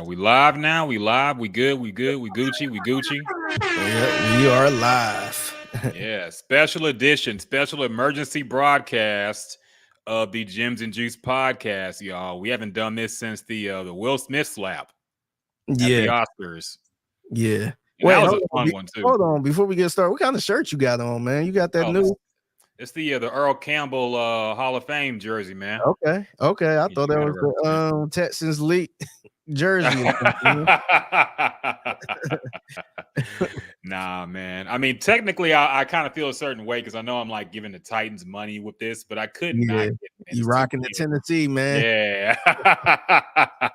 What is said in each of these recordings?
We live now. We live. We good. We good. We Gucci. We Gucci. Yeah, we are live. Yeah. Special edition, special emergency broadcast of the Gems and Juice podcast, y'all. We haven't done this since the Will Smith slap at the Yeah, Oscars. yeah. And that Wait, was hold a on. fun one too. Hold on. Before we get started, what kind of shirt you got on, man? You got that Oh, new? it's the Earl Campbell Hall of Fame jersey, man. Okay. I Yeah, thought you that got to was represent. the Texans leak jersey. Or something. Nah, man. I mean, technically, I kind of feel a certain way because I know I'm like giving the Titans money with this, but I could not Yeah, get it, man. you It's too rocking the cute. Tennessee, man. Yeah. I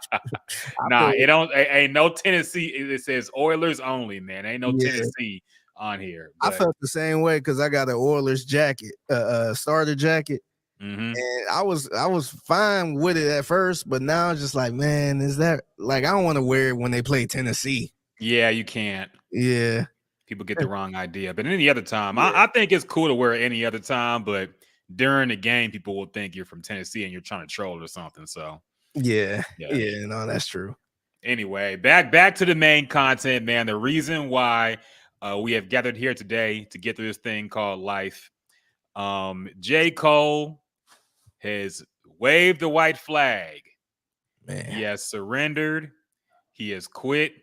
Nah, feel it don't. Ain't no Tennessee. It says Oilers only, man. Ain't no yeah. Tennessee on here. I But felt the same way because I got an Oilers jacket, starter jacket. mhm. And I was fine with it at first, but now it's just like, man, is that like I don't want to wear it when they play Tennessee. Yeah, you can't. Yeah. People get the wrong idea. But any other time, Yeah. I think it's cool to wear it any other time. But during the game, people will think you're from Tennessee and you're trying to troll or something. So Yeah. yeah. Yeah, no, that's true. Anyway, back to the main content, man. The reason why we have gathered here today to get through this thing called life. J. Cole has waved the white flag. He Man. has surrendered. He has quit.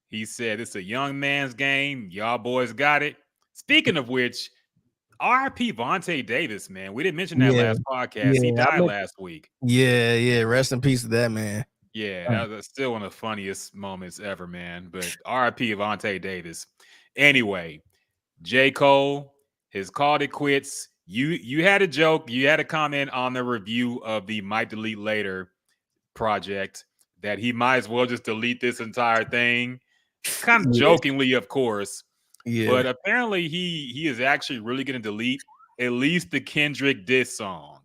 He said it's a young man's game. Y'all boys got it. Speaking of which, RIP Vontae Davis, man. We didn't mention that Yeah. last podcast. He Yeah. died last week. Yeah. Rest in peace to that man. Yeah, that's still one of the funniest moments ever, man. But RIP Vontae Davis. Anyway, J. Cole has called it quits. You had a joke. You had a comment on the review of the Might Delete Later project that he might as well just delete this entire thing. Kind of Yeah. jokingly, of course. Yeah. But apparently he is actually really going to delete at least the Kendrick diss song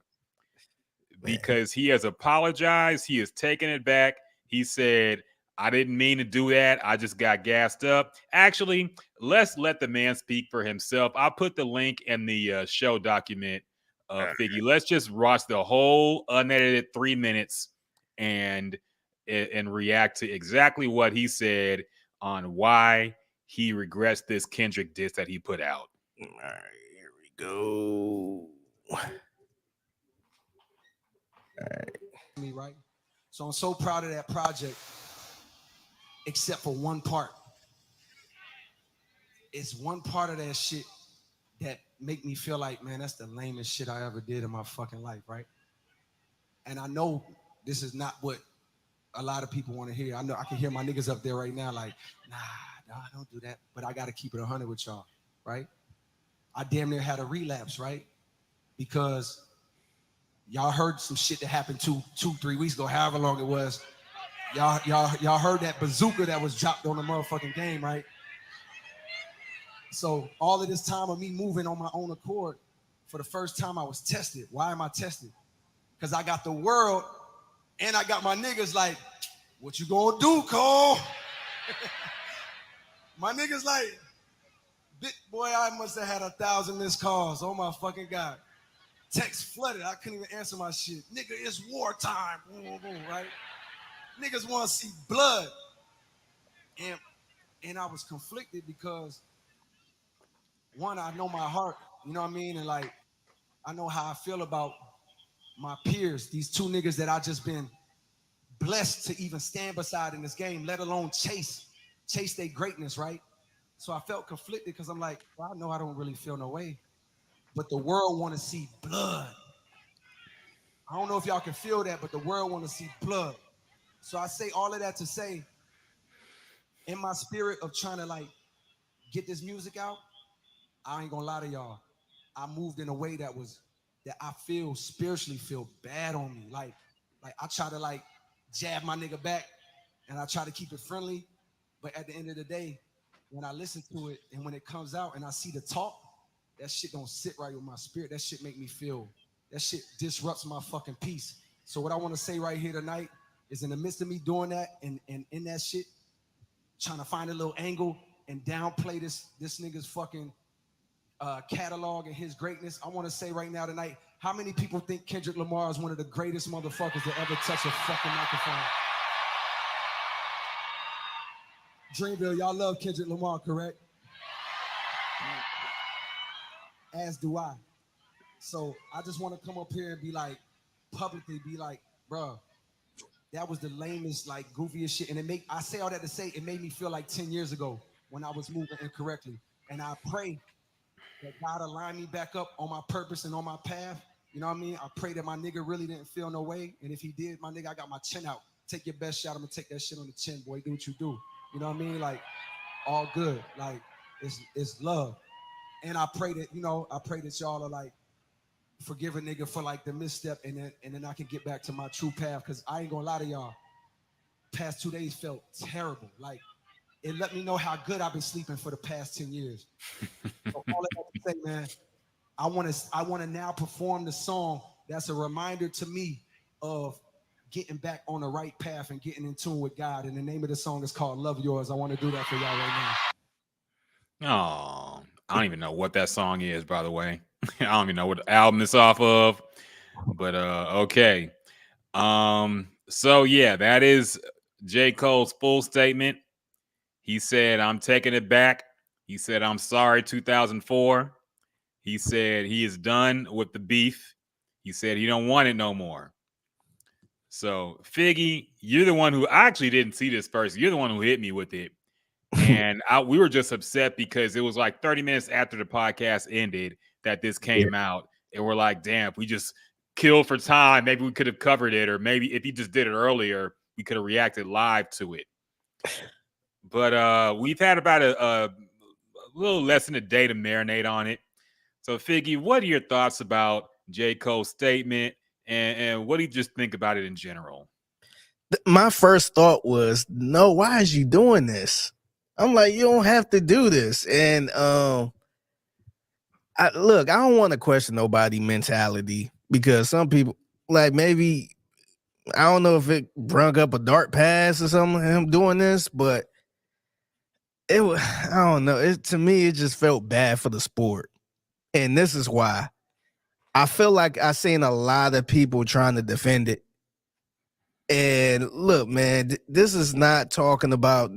Man. because he has apologized. He has taken it back. He said, I didn't mean to do that. I just got gassed up. Actually, let's let the man speak for himself. I'll put the link in the show document, Figgy. Let's just watch the whole unedited 3 minutes and react to exactly what he said on why he regrets this Kendrick diss that he put out. All right, here we go. All right. Me, right? So I'm so proud of that project, except for one part. It's one part of that shit that make me feel like, man, that's the lamest shit I ever did in my fucking life, right? And I know this is not what a lot of people want to hear. I know I can hear my niggas up there right now like, nah, don't do that. But I got to keep it 100 with y'all, right? I damn near had a relapse, right? Because y'all heard some shit that happened 3 weeks ago, however long it was. Y'all heard that bazooka that was dropped on the motherfucking game, right? So all of this time of me moving on my own accord, for the first time I was tested. Why am I tested? Because I got the world and I got my niggas like, what you gonna do, Cole? My niggas like, boy, I must have had 1,000 missed calls. Oh my fucking God. Text flooded. I couldn't even answer my shit. Nigga, it's wartime. Boom, boom, boom, right? Niggas want to see blood. And I was conflicted because, one, I know my heart, you know what I mean? And like, I know how I feel about my peers, these two niggas that I just been blessed to even stand beside in this game, let alone chase their greatness, right? So I felt conflicted because I'm like, well, I know I don't really feel no way, but the world want to see blood. I don't know if y'all can feel that, but the world want to see blood. So I say all of that to say, in my spirit of trying to like get this music out, I ain't gonna lie to y'all. I moved in a way that I feel spiritually feel bad on me. Like I try to like jab my nigga back and I try to keep it friendly. But at the end of the day, when I listen to it and when it comes out and I see the talk, that shit don't sit right with my spirit. That shit make me feel, that shit disrupts my fucking peace. So what I want to say right here tonight is in the midst of me doing that and in that shit, trying to find a little angle and downplay this nigga's fucking catalog and his greatness. I want to say right now tonight, how many people think Kendrick Lamar is one of the greatest motherfuckers to ever touch a fucking microphone? Dreamville, y'all love Kendrick Lamar, correct? As do I. So I just want to come up here and be like, publicly be like, bruh, that was the lamest, like goofiest shit. And I say all that to say, it made me feel like 10 years ago when I was moving incorrectly. And I pray that God align me back up on my purpose and on my path. You know what I mean? I pray that my nigga really didn't feel no way. And if he did, my nigga, I got my chin out. Take your best shot. I'm gonna take that shit on the chin, boy. Do what you do. You know what I mean? Like, all good. Like, it's love. And I pray that, I pray that y'all are like, forgive a nigga for like the misstep, and then I can get back to my true path. Cause I ain't gonna lie to y'all. Past 2 days felt terrible. Like, it let me know how good I've been sleeping for the past 10 years. So all I have to say, man, I wanna now perform the song that's a reminder to me of getting back on the right path and getting in tune with God. And the name of the song is called Love Yours. I want to do that for y'all right now. Oh, I don't even know what that song is, by the way. I don't even know what the album it's off of. But okay. So yeah, that is J. Cole's full statement. He said, I'm taking it back. He said, I'm sorry, 2004. He said he is done with the beef. He said he don't want it no more. So, Figgy, you're the one who I actually didn't see this first. You're the one who hit me with it. And we were just upset because it was like 30 minutes after the podcast ended that this came out. And we're like, damn, if we just killed for time, maybe we could have covered it. Or maybe if he just did it earlier, we could have reacted live to it. But we've had about a little less than a day to marinate on it. So, Figgy, what are your thoughts about J. Cole's statement? And what do you just think about it in general? My first thought was, no, why is you doing this? I'm like, you don't have to do this. And I don't want to question nobody's mentality because some people, like, maybe, I don't know if it brung up a dark past or something, him doing this, but it was, I don't know. To me, it just felt bad for the sport. And this is why. I feel like I seen a lot of people trying to defend it. And look, man, this is not talking about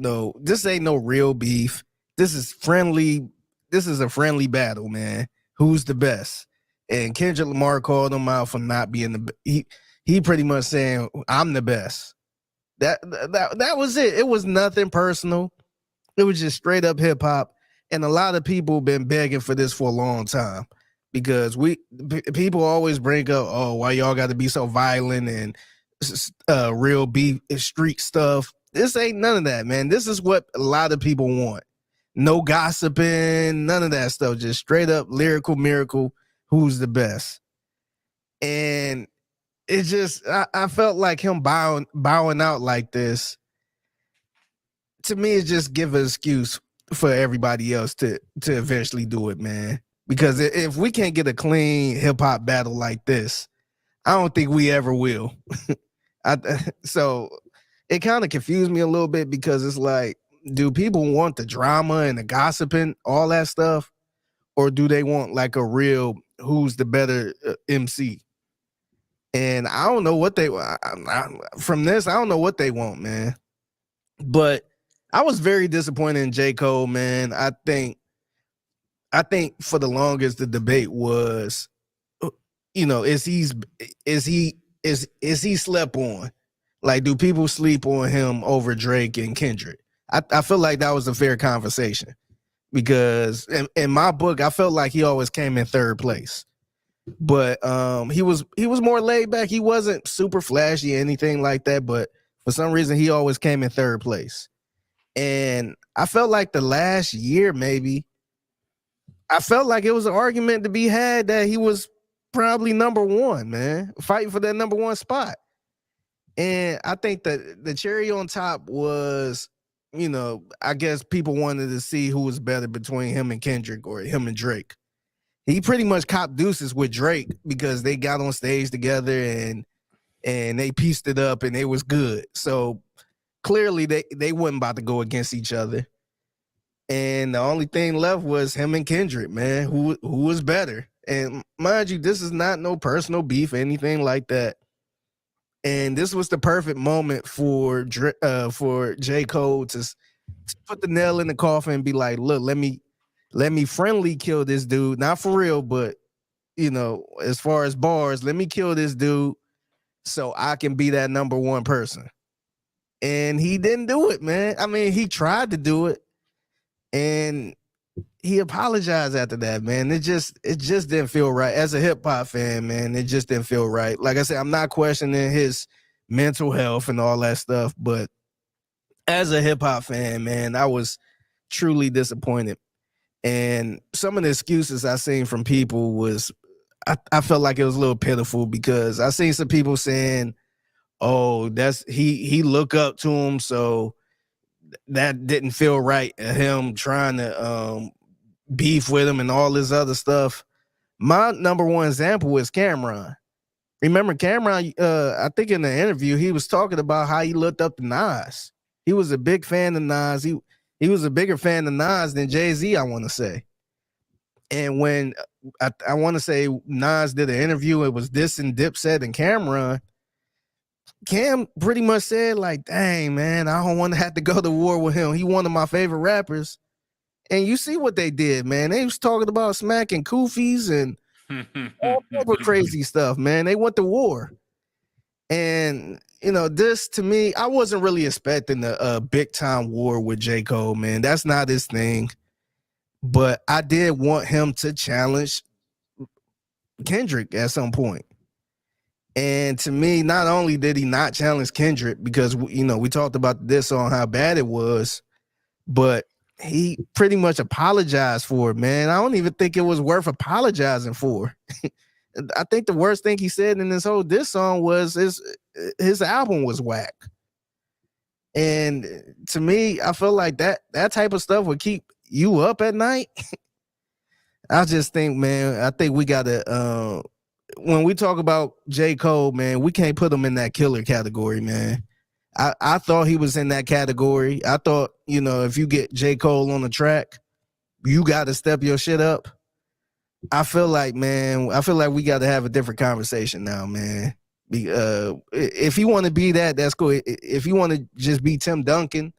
this ain't no real beef. This is friendly. This is a friendly battle, man. Who's the best? And Kendrick Lamar called him out for not being the he pretty much saying, I'm the best. That was it. It was nothing personal. It was just straight up hip hop. And a lot of people been begging for this for a long time. Because people always bring up, oh, why y'all got to be so violent and real beef street stuff. This ain't none of that, man. This is what a lot of people want. No gossiping, none of that stuff. Just straight up lyrical miracle. Who's the best? And it just, I felt like him bowing out like this. To me, it just give an excuse for everybody else to eventually do it, man. Because if we can't get a clean hip-hop battle like this, I don't think we ever will. So it kind of confused me a little bit because it's like, do people want the drama and the gossiping, all that stuff? Or do they want like a real who's the better MC? And I don't know what they from this. I don't know what they want, man. But I was very disappointed in J. Cole, man. I think for the longest the debate was, is he slept on? Like, do people sleep on him over Drake and Kendrick? I feel like that was a fair conversation because in my book, I felt like he always came in third place. But he was more laid back. He wasn't super flashy or anything like that, but for some reason he always came in third place. And I felt like the last year, maybe, I felt like it was an argument to be had that he was probably number one, man, fighting for that number one spot. And I think that the cherry on top was, I guess people wanted to see who was better between him and Kendrick or him and Drake. He pretty much copped deuces with Drake because they got on stage together and they pieced it up and it was good. So clearly they wasn't about to go against each other. And the only thing left was him and Kendrick, man, who was better. And mind you, this is not no personal beef or anything like that. And this was the perfect moment for J. Cole to put the nail in the coffin and be like, look, let me friendly kill this dude, not for real, but as far as bars, let me kill this dude so I can be that number one person. And he didn't do it, man. I mean, he tried to do it, and he apologized after that, man. It just didn't feel right. As a hip hop fan, man, it just didn't feel right. Like I said, I'm not questioning his mental health and all that stuff, but as a hip hop fan, man, I was truly disappointed. And some of the excuses I seen from people was, I felt like it was a little pitiful, because I seen some people saying, "Oh, that's he look up to him, so that didn't feel right." Him trying to beef with him and all this other stuff. My number one example is Cameron. Remember Cameron? I think in the interview he was talking about how he looked up to Nas. He was a big fan of Nas. He was a bigger fan of Nas than Jay-Z, I want to say. And when I want to say Nas did an interview, it was this and Dipset and Cameron. Cam pretty much said like, "Dang, man, I don't want to have to go to war with him. He one of my favorite rappers." And you see what they did, man. They was talking about smacking koofies and all type of crazy stuff, man. They went to war. And, this to me, I wasn't really expecting a big time war with J. Cole, man. That's not his thing. But I did want him to challenge Kendrick at some point. And to me, not only did he not challenge Kendrick, because, we talked about this on how bad it was, but he pretty much apologized for it, man. I don't even think it was worth apologizing for. I think the worst thing he said in this whole diss song was his album was whack. And to me, I feel like that type of stuff would keep you up at night. I just think, man, I think we gotta when we talk about J. Cole, man, we can't put him in that killer category, man. I thought he was in that category. I thought, if you get J. Cole on the track, you got to step your shit up. I feel like we got to have a different conversation now, man. If you want to be that, that's cool. If you want to just be Tim Duncan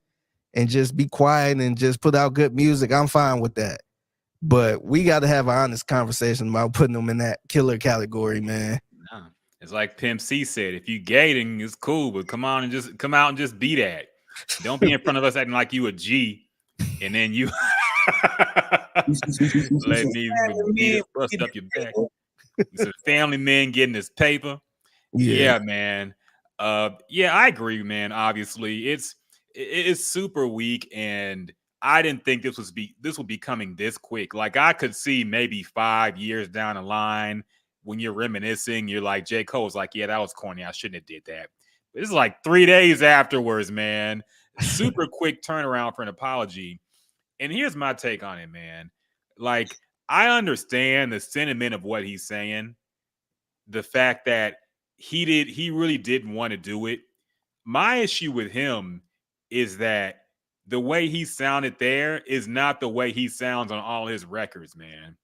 and just be quiet and just put out good music, I'm fine with that. But we got to have an honest conversation about putting them in that killer category, man. Nah. It's like Pimp C said, if you gating, it's cool, but come out and just be that. Don't be in front of us acting like you a G, and then you let me bust up your back. It's a family man getting his paper. Yeah, man. Yeah, I agree, man. Obviously, it's super weak, and I didn't think this would be coming this quick. Like, I could see maybe 5 years down the line, when you're reminiscing, you're like, J. Cole's like, yeah, that was corny. I shouldn't have did that. But it's like 3 days afterwards, man. Super quick turnaround for an apology. And here's my take on it, man. Like, I understand the sentiment of what he's saying. The fact that he really didn't want to do it. My issue with him is that the way he sounded there is not the way he sounds on all his records, man.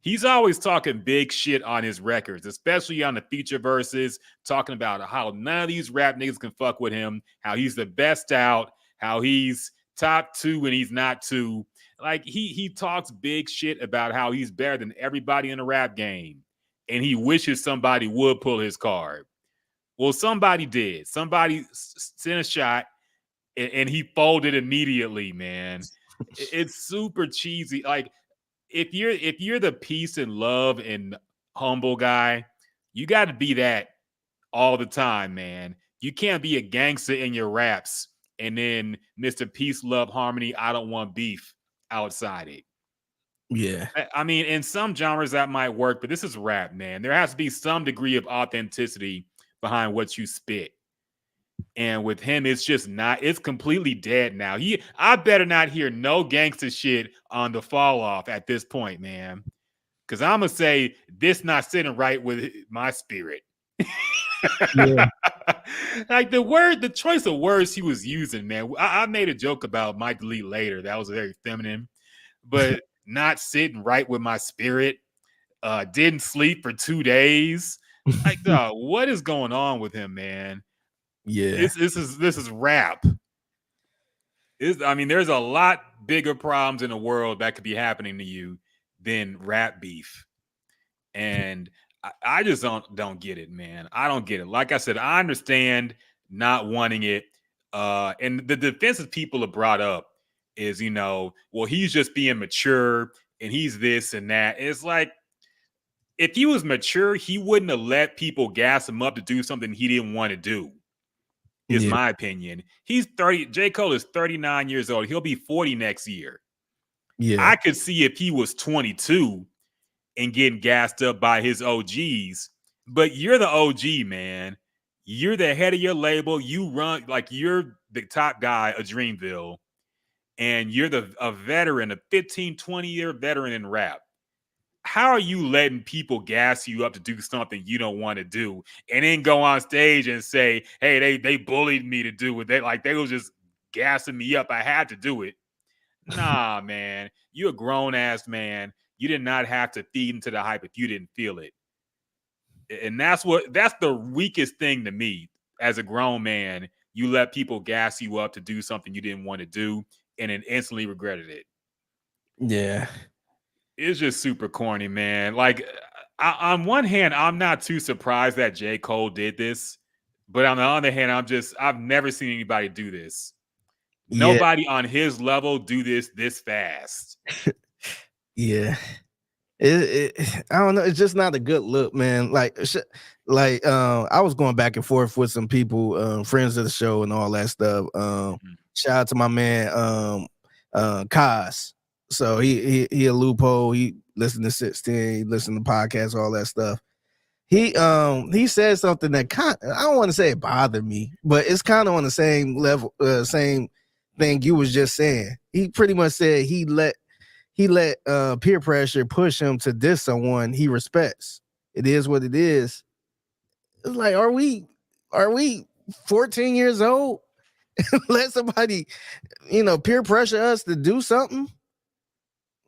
He's always talking big shit on his records, especially on the feature verses, talking about how none of these rap niggas can fuck with him, how he's the best out, how he's top 2 when he's not 2. Like, he talks big shit about how he's better than everybody in the rap game, and he wishes somebody would pull his card. Well, somebody did. Somebody sent a shot, and he folded immediately, man. It's super cheesy. Like, if you're the peace and love and humble guy, you got to be that all the time, man. You can't be a gangster in your raps and then Mr. Peace, Love, Harmony, I don't want beef outside it. Yeah. I mean, in some genres that might work, but this is rap, man. There has to be some degree of authenticity behind what you spit. And with him, it's just not, it's completely dead now. I better not hear no gangster shit on the fall off at this point, man. Because I'm going to say this not sitting right with my spirit. Yeah. Like the choice of words he was using, man. I made a joke about might delete later. That was very feminine. But not sitting right with my spirit. Didn't sleep for 2 days. Like, dog, what is going on with him, man? Yeah, this is rap. There's a lot bigger problems in the world that could be happening to you than rap beef. And I just don't get it, man. I don't get it. Like I said, I understand not wanting it. And the defensive people have brought up is, well, he's just being mature and he's this and that. And it's like, if he was mature, he wouldn't have let people gas him up to do something he didn't want to do. Is my opinion. He's 30. J. Cole is 39 years old. He'll be 40 next year. Yeah. I could see if he was 22 and getting gassed up by his OGs, but you're the OG, man. You're the head of your label. You run, like, you're the top guy of Dreamville, and you're a veteran, a 15, 20-year veteran in rap. How are you letting people gas you up to do something you don't want to do, and then go on stage and say, hey, they bullied me to do it. They was just gassing me up. I had to do it. Nah, man. You're a grown-ass man. You did not have to feed into the hype if you didn't feel it. And that's the weakest thing to me. As a grown man, you let people gas you up to do something you didn't want to do and then instantly regretted it. Yeah. It's just super corny, man. Like, on one hand, I'm not too surprised that J. Cole did this. But on the other hand, I've never seen anybody do this. Nobody on his level do this fast. Yeah. I don't know. It's just not a good look, man. Like I was going back and forth with some people, friends of the show and all that stuff. Shout out to my man, Kaz. So he a loophole. He listened to 16, he listened to podcasts, all that stuff. He said something that I don't want to say it bothered me, but it's kind of on the same level, same thing you was just saying. He pretty much said he let peer pressure push him to diss someone he respects. It is what it is. It's like, are we 14 years old? Let somebody, peer pressure us to do something?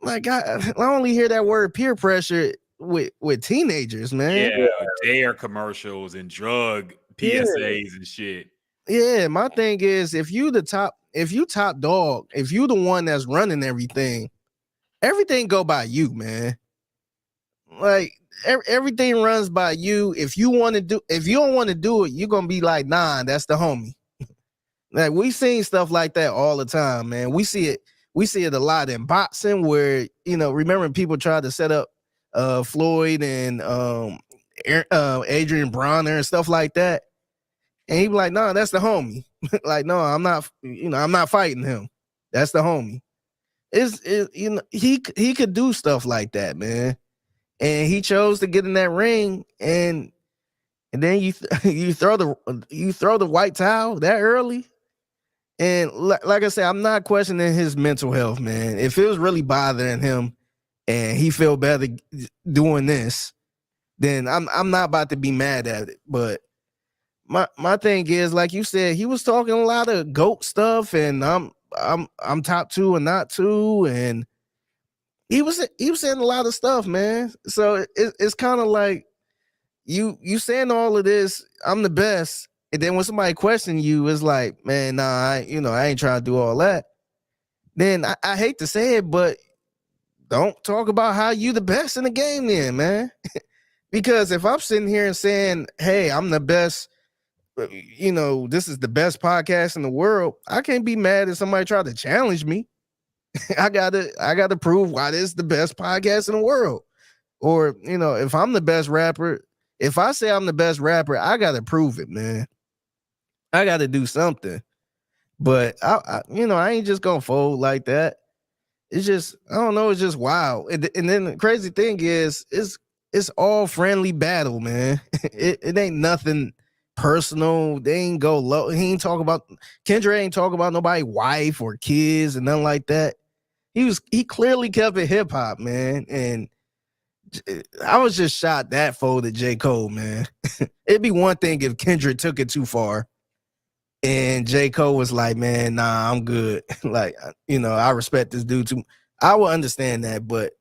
Like, I only hear that word peer pressure with teenagers, man. Yeah, dare commercials and drug PSAs and shit. Yeah, my thing is, if you top dog, if you the one that's running everything go by you, man. Like, everything runs by you. If you don't want to do it, you're gonna be like, nah, that's the homie. Like, we seen stuff like that all the time, man. We see it a lot in boxing, where remember people tried to set up Floyd and Adrian Bronner and stuff like that, and he be like, nah, that's the homie. Like, no, I'm not fighting him. That's the homie. He could do stuff like that, man, and he chose to get in that ring, and then you throw the white towel that early. And like I said, I'm not questioning his mental health, man. If it was really bothering him and he feel better doing this, then I'm not about to be mad at it. But my thing is, like you said, he was talking a lot of GOAT stuff, and I'm top 2 and not 2, and he was saying a lot of stuff, man. So it's kind of like you saying all of this, I'm the best, and then when somebody question you, it's like, man, nah, I ain't trying to do all that. Then I hate to say it, but don't talk about how you the best in the game then, man. Because if I'm sitting here and saying, hey, I'm the best, this is the best podcast in the world, I can't be mad if somebody tried to challenge me. I gotta prove why this is the best podcast in the world. Or, if I'm the best rapper, if I say I'm the best rapper, I gotta prove it, man. I gotta do something. But I ain't just gonna fold like that. It's just, I don't know, it's just wild. And then the crazy thing is, it's all friendly battle, man. It ain't nothing personal. They ain't go low. Kendrick ain't talk about nobody's wife or kids and nothing like that. He clearly kept it hip hop, man. And I was just shocked that folded J. Cole, man. It'd be one thing if Kendrick took it too far and J. Cole was like, man, nah, I'm good. Like, I respect this dude too. I would understand that, but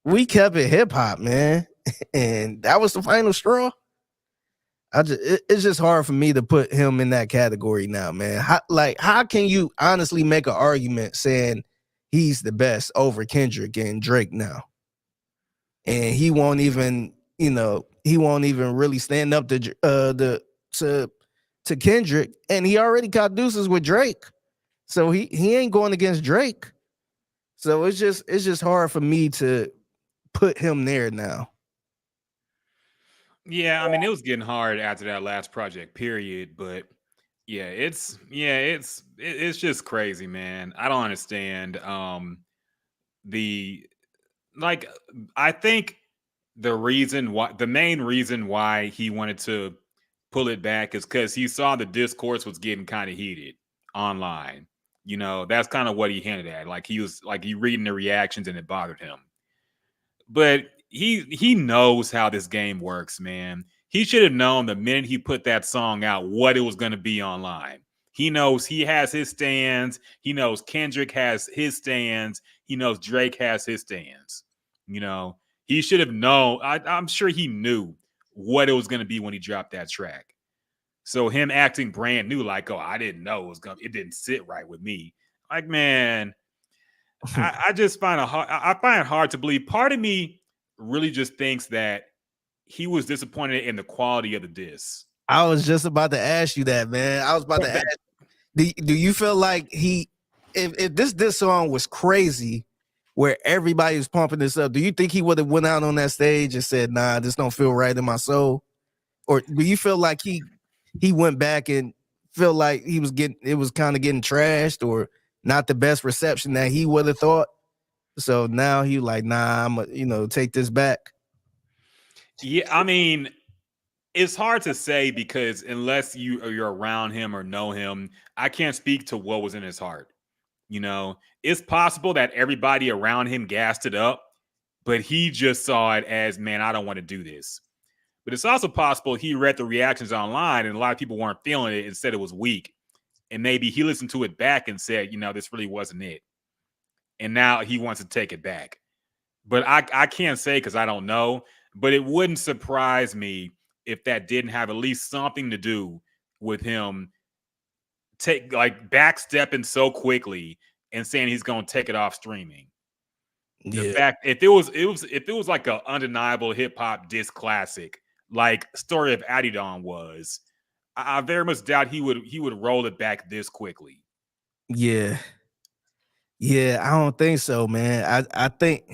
we kept it hip hop, man. And that was the final straw. It's just hard for me to put him in that category now, man. How can you honestly make an argument saying he's the best over Kendrick and Drake now? And he won't even, he won't even really stand up to to Kendrick, and he already got deuces with Drake, so he ain't going against Drake. So it's just hard for me to put him there now. Yeah, I mean, it was getting hard after that last project, period. But it's just crazy, man. I don't understand. The like, I think the main reason why he wanted to pull it back is because he saw the discourse was getting kind of heated online. That's kind of what he hinted at. Like he reading the reactions and it bothered him. But he knows how this game works, man. He should have known the minute he put that song out what it was going to be online. He knows he has his stands. He knows Kendrick has his stands. He knows Drake has his stands. He should have known. I'm sure he knew what it was going to be when he dropped that track. So him acting brand new, like, oh, I didn't know it didn't sit right with me. Like, man, I just find I find it hard to believe. Part of me really just thinks that he was disappointed in the quality of the diss. I was just about to ask you that, man. I was about to ask, do you feel like if this song was crazy, where everybody was pumping this up, do you think he would have went out on that stage and said, nah, this don't feel right in my soul? Or do you feel like he went back and feel like it was kind of getting trashed, or not the best reception that he would have thought? So now he like, nah, I'm take this back. Yeah, I mean, it's hard to say because unless you're around him or know him, I can't speak to what was in his heart. It's possible that everybody around him gassed it up, but he just saw it as, man, I don't want to do this. But it's also possible he read the reactions online and a lot of people weren't feeling it and said it was weak. And maybe he listened to it back and said, this really wasn't it. And now he wants to take it back. But I can't say because I don't know. But it wouldn't surprise me if that didn't have at least something to do with him backstepping so quickly and saying he's going to take it off streaming. Yeah. The fact if it was like an undeniable hip hop disc classic, like Story of Adidon was, I very much doubt he would roll it back this quickly. Yeah. Yeah, I don't think so, man. I think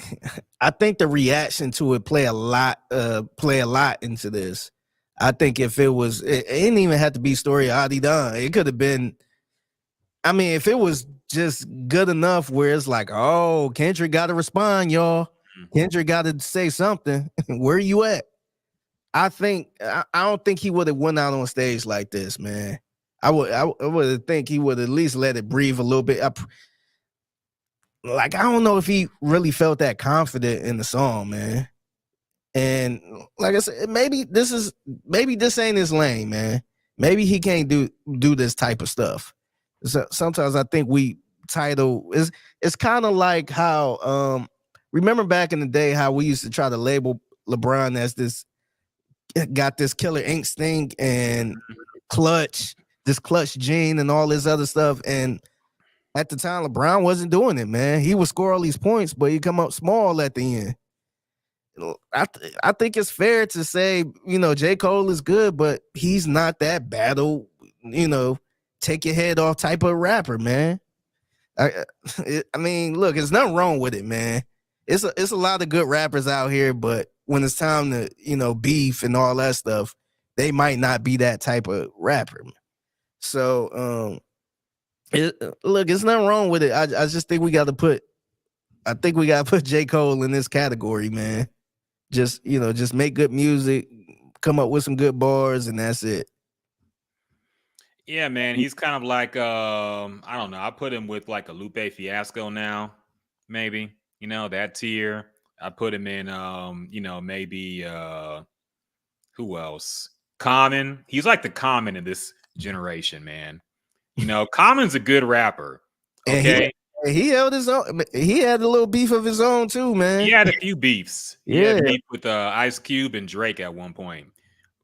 the reaction to it play a lot into this. I think if it didn't even have to be Story of Adidon. It could have been, I mean, if it was just good enough where it's like, oh, Kendrick got to respond, y'all. Kendrick got to say something. Where you at? I don't think he would have went out on stage like this, man. I would think he would at least let it breathe a little bit. I don't know if he really felt that confident in the song, man. And like I said, maybe this ain't his lane, man. Maybe he can't do this type of stuff. So sometimes I think it's kind of like how remember back in the day how we used to try to label LeBron as this killer instinct and clutch gene and all this other stuff. And at the time, LeBron wasn't doing it, man. He would score all these points, but he come up small at the end. I think it's fair to say, J. Cole is good, but he's not that battle, take your head off type of rapper, man. I mean, look, there's nothing wrong with it, man. It's a lot of good rappers out here, but when it's time to, beef and all that stuff, they might not be that type of rapper. So, look, it's nothing wrong with it. I just think we got to put J. Cole in this category, man. Just make good music, come up with some good bars, and that's it. Yeah, man, he's kind of like I don't know. I put him with like a Lupe Fiasco now, maybe. That tier. I put him in maybe who else? Common. He's like the Common in this generation, man. Common's a good rapper. Okay. And he held his own. He had a little beef of his own too, man. He had a few beefs. He had beef with Ice Cube and Drake at one point.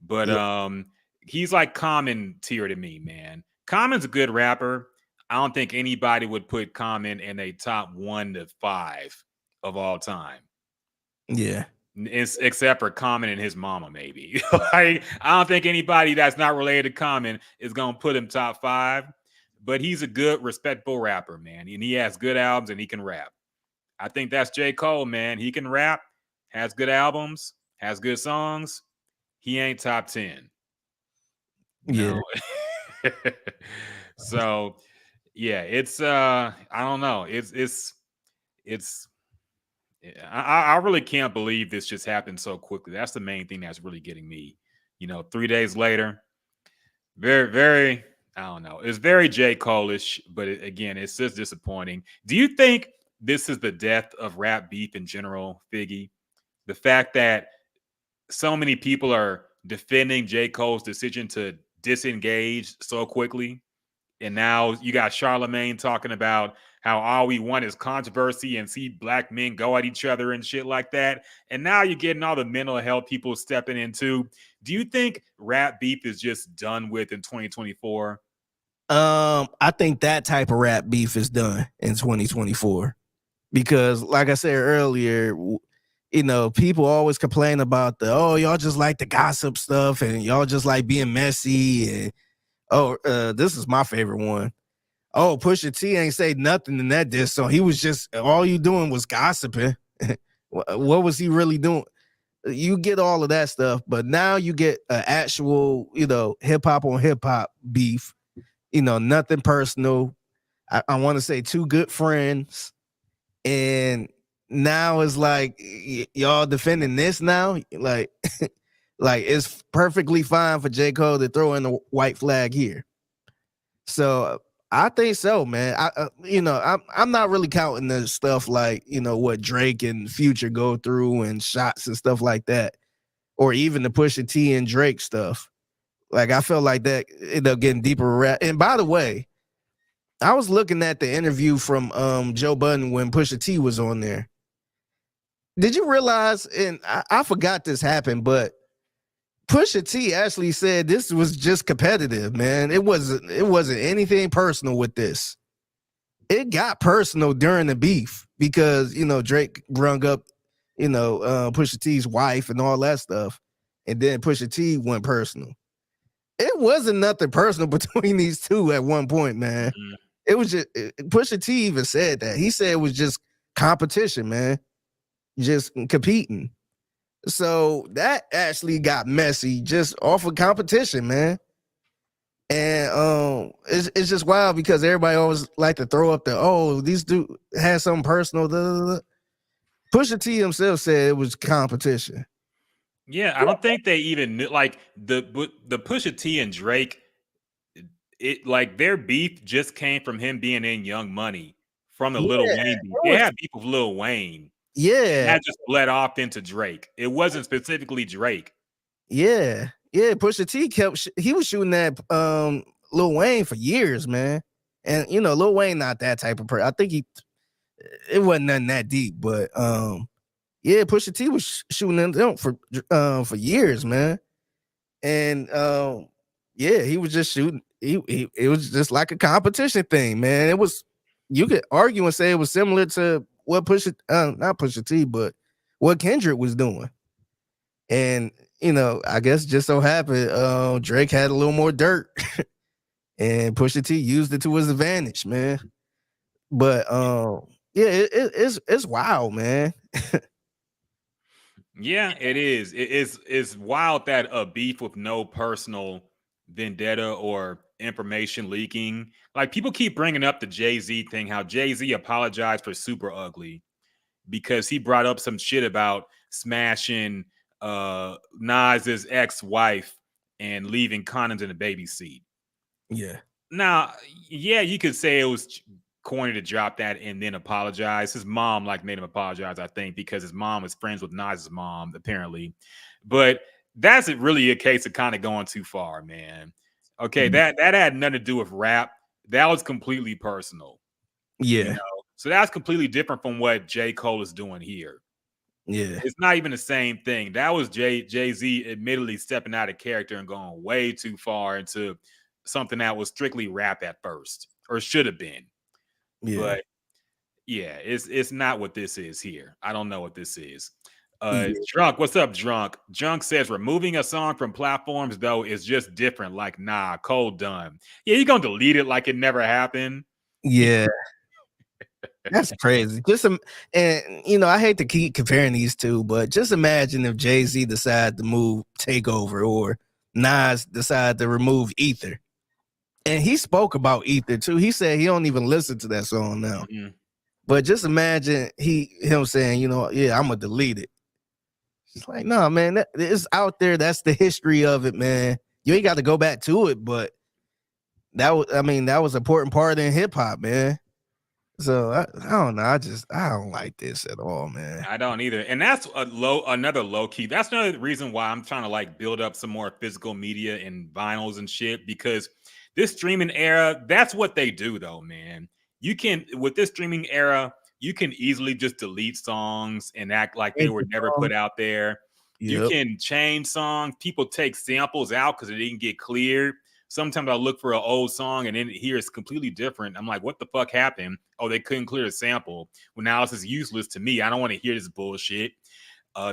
But he's like Common tier to me, man. Common's a good rapper. I don't think anybody would put Common in a top 1 to 5 of all time. Yeah. Except for Common and his mama, maybe. Like, I don't think anybody that's not related to Common is gonna put him top 5. But he's a good, respectable rapper, man, and he has good albums and he can rap. I think that's J. Cole, man. He can rap, has good albums, has good songs. He ain't top 10. Yeah. No. So yeah, it's I don't know. It's I really can't believe this just happened so quickly. That's the main thing that's really getting me. 3 days later, very, very, I don't know. It's very J. Cole-ish, but again, it's just disappointing. Do you think this is the death of rap beef in general, Figgy? The fact that so many people are defending J. Cole's decision to disengage so quickly. And now you got Charlemagne talking about how all we want is controversy and see black men go at each other and shit like that. And now you're getting all the mental health people stepping into. Do you think rap beef is just done with in 2024? I think that type of rap beef is done in 2024 because, like I said earlier, people always complain about y'all just like the gossip stuff and y'all just like being messy. And this is my favorite one. Oh, Pusha T ain't say nothing in that diss, so he was just all you doing was gossiping. What was he really doing? You get all of that stuff, but now you get an actual, hip hop on hip hop beef. Nothing personal. I want to say two good friends, and now it's like y'all defending this now, like like it's perfectly fine for J. Cole to throw in the white flag here. So I think so, man. I'm not really counting the stuff like what Drake and Future go through and shots and stuff like that, or even the Pusha T and Drake stuff. Like I feel like that ended up getting deeper. And by the way, I was looking at the interview from Joe Budden when Pusha T was on there. Did you realize? And I forgot this happened, but Pusha T actually said this was just competitive, man. It wasn't anything personal with this. It got personal during the beef because Drake brung up Pusha T's wife and all that stuff, and then Pusha T went personal. It wasn't nothing personal between these two at one point, man. Mm-hmm. It was just Pusha T even said that. He said it was just competition, man. Just competing. So that actually got messy just off of competition, man. And it's just wild because everybody always like to throw up these dude had something personal. Pusha T himself said it was competition. Yeah, I don't think they even knew, like the Pusha T and Drake. It like their beef just came from him being in Young Money from the Lil Wayne beef. They had beef with Lil Wayne. Yeah, that just bled off into Drake. It wasn't specifically Drake. Yeah. Pusha T he was shooting at Lil Wayne for years, man. And Lil Wayne not that type of person. I think it wasn't nothing that deep, but Pusha T was shooting them for years, man. And he was just shooting. It was just like a competition thing, man. It was, you could argue and say it was similar to what not Pusha T, but what Kendrick was doing. And I guess just so happened Drake had a little more dirt and Pusha T used it to his advantage, man. But it's wild, man. Yeah, it is. It's wild that a beef with no personal vendetta or information leaking. Like people keep bringing up the Jay-Z thing, how Jay-Z apologized for Super Ugly because he brought up some shit about smashing Nas's ex-wife and leaving condoms in the baby seat. Yeah. Now, you could say it was corny to drop that and then apologize. His mom made him apologize, I think, because his mom was friends with Nas's mom, apparently. But that's really a case of kind of going too far, man. Okay, that had nothing to do with rap. That was completely personal. Yeah. So that's completely different from what J. Cole is doing here. Yeah. It's not even the same thing. That was Jay-Z admittedly stepping out of character and going way too far into something that was strictly rap at first, or should have been. Yeah. But yeah, it's not what this is here. I don't know what this is. Yeah. Drunk, what's up, Drunk? Drunk says removing a song from platforms though is just different. Like, nah, cold done. Yeah, you're gonna delete it like it never happened. Yeah. That's crazy. And you know, I hate to keep comparing these two, but just imagine if Jay-Z decided to move Takeover or Nas decided to remove Ether. And he spoke about Ether too. He said he don't even listen to that song now. Mhm. But just imagine him saying, you know, yeah, I'm gonna delete it. It's like, no, man, that it's out there. That's the history of it, man. You ain't got to go back to it, but that was an important part in hip hop, man. So I don't know. I don't like this at all, man. I don't either. And that's another low key. That's another reason why I'm trying to like build up some more physical media and vinyls and shit, because this streaming era, that's what they do though, man. You can, with this streaming era, you can easily just delete songs and act like they were never put out there. You Yep. can change songs. People take samples out because it didn't get cleared. Sometimes I look for an old song and then here it's completely different. I'm like, what the fuck happened? Oh, they couldn't clear the sample. Well, now this is useless to me. I don't want to hear this bullshit.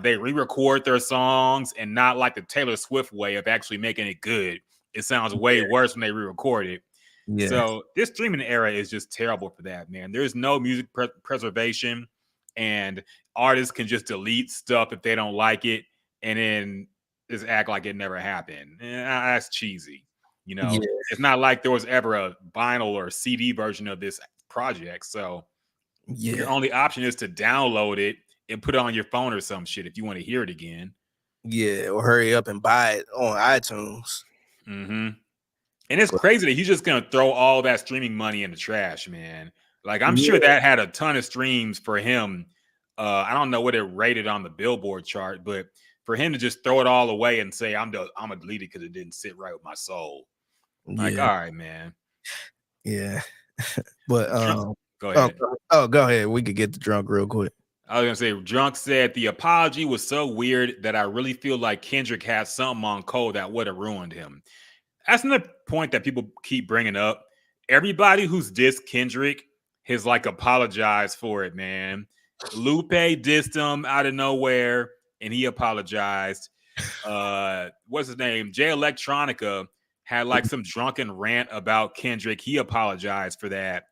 They re-record their songs and not like the Taylor Swift way of actually making it good. It sounds way worse when they re-record it. Yeah. So this streaming era is just terrible for that, man. There's no music preservation, and artists can just delete stuff if they don't like it and then just act like it never happened. That's cheesy. You know, Yeah. it's not like there was ever a vinyl or CD version of this project. So your Yeah. only option is to download it and put it on your phone or some shit if you want to hear it again. Yeah. Or hurry up and buy it on iTunes. Mm-hmm. And it's crazy that he's just gonna throw all that streaming money in the trash, man. Like I'm sure that had a ton of streams for him. I don't know what it rated on the Billboard chart, but for him to just throw it all away and say I'm gonna delete it because it didn't sit right with my soul. Like, all right, man. Yeah. But go ahead. Go ahead. We could get the drunk real quick. I was gonna say, Drunk said the apology was so weird that I really feel like Kendrick had something on Cole that would have ruined him. That's another point that people keep bringing up. Everybody who's dissed Kendrick has like apologized for it, man. Lupe dissed him out of nowhere, and he apologized. What's his name? Jay Electronica had like some drunken rant about Kendrick. He apologized for that.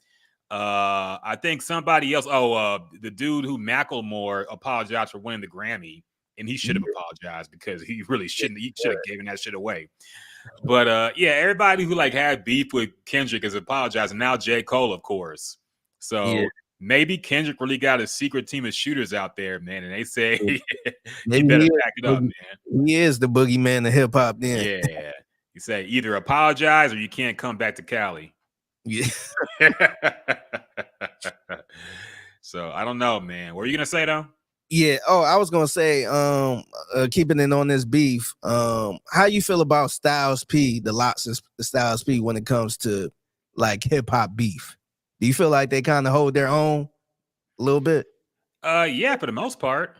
I think somebody else. The dude who Macklemore apologized for winning the Grammy, and he should have apologized because he really shouldn't. He should have given that shit away. But yeah, everybody who like had beef with Kendrick is apologizing. Now J. Cole, of course. So maybe Kendrick really got a secret team of shooters out there, man. And they say he better back it up, man. He is the boogeyman of hip hop. Then Yeah, you say either apologize or you can't come back to Cali. Yeah. So I don't know, man. What are you gonna say though? Yeah. Oh, I was gonna say, keeping it on this beef. How you feel about Styles P, the lots of Styles P when it comes to like hip hop beef? Do you feel like they kind of hold their own a little bit? Yeah, for the most part.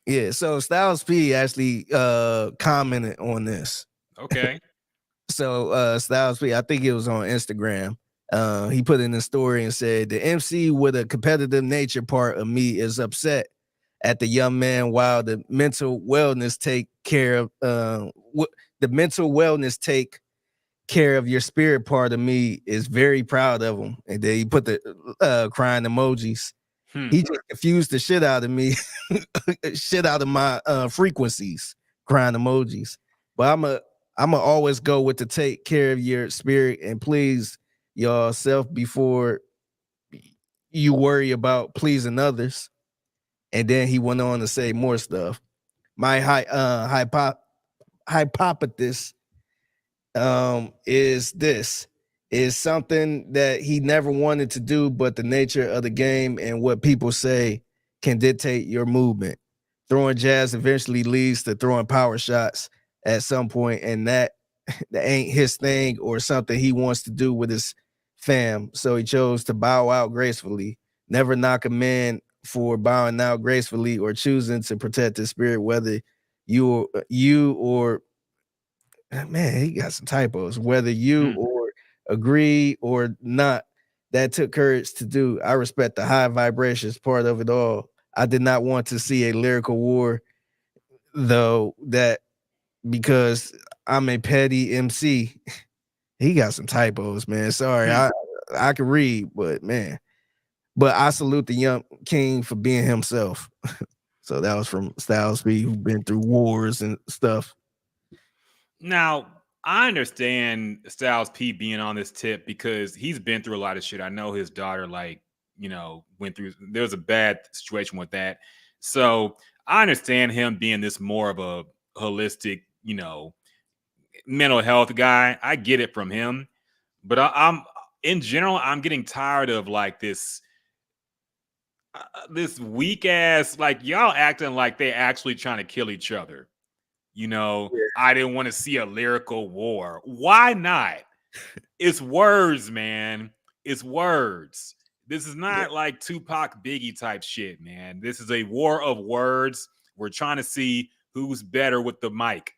Yeah. So Styles P actually commented on this. Okay. So Styles P, I think it was on Instagram. He put in a story and said, the MC with a competitive nature part of me is upset at the young man while the mental wellness take care of your spirit part of me is very proud of him. And then he put the crying emojis. He just confused the shit out of me, shit out of my frequencies, crying emojis. But I'ma always go with the take care of your spirit and please yourself before you worry about pleasing others. And then he went on to say more stuff. My hypothesis is something that he never wanted to do, but the nature of the game and what people say can dictate your movement. Throwing jazz eventually leads to throwing power shots at some point, and that ain't his thing or something he wants to do with his fam. So he chose to bow out gracefully. Never knock a man for bowing out gracefully or choosing to protect the spirit, whether you or man, he got some typos. Whether you or agree or not, that took courage to do. I respect the high vibrations part of it all. I did not want to see a lyrical war, though, that because I'm a petty MC. He got some typos, man. Sorry, I can read, but man. But I salute the young king for being himself. So that was from Styles P, who's been through wars and stuff. Now, I understand Styles P being on this tip because he's been through a lot of shit. I know his daughter, like, went through, there was a bad situation with that. So I understand him being this more of a holistic, mental health guy. I get it from him. But I'm in general, I'm getting tired of like this weak ass, like y'all acting like they actually trying to kill each other. I didn't want to see a lyrical war. Why not? It's words, man. It's words. This is not like Tupac Biggie type shit, man. This is a war of words. We're trying to see who's better with the mic.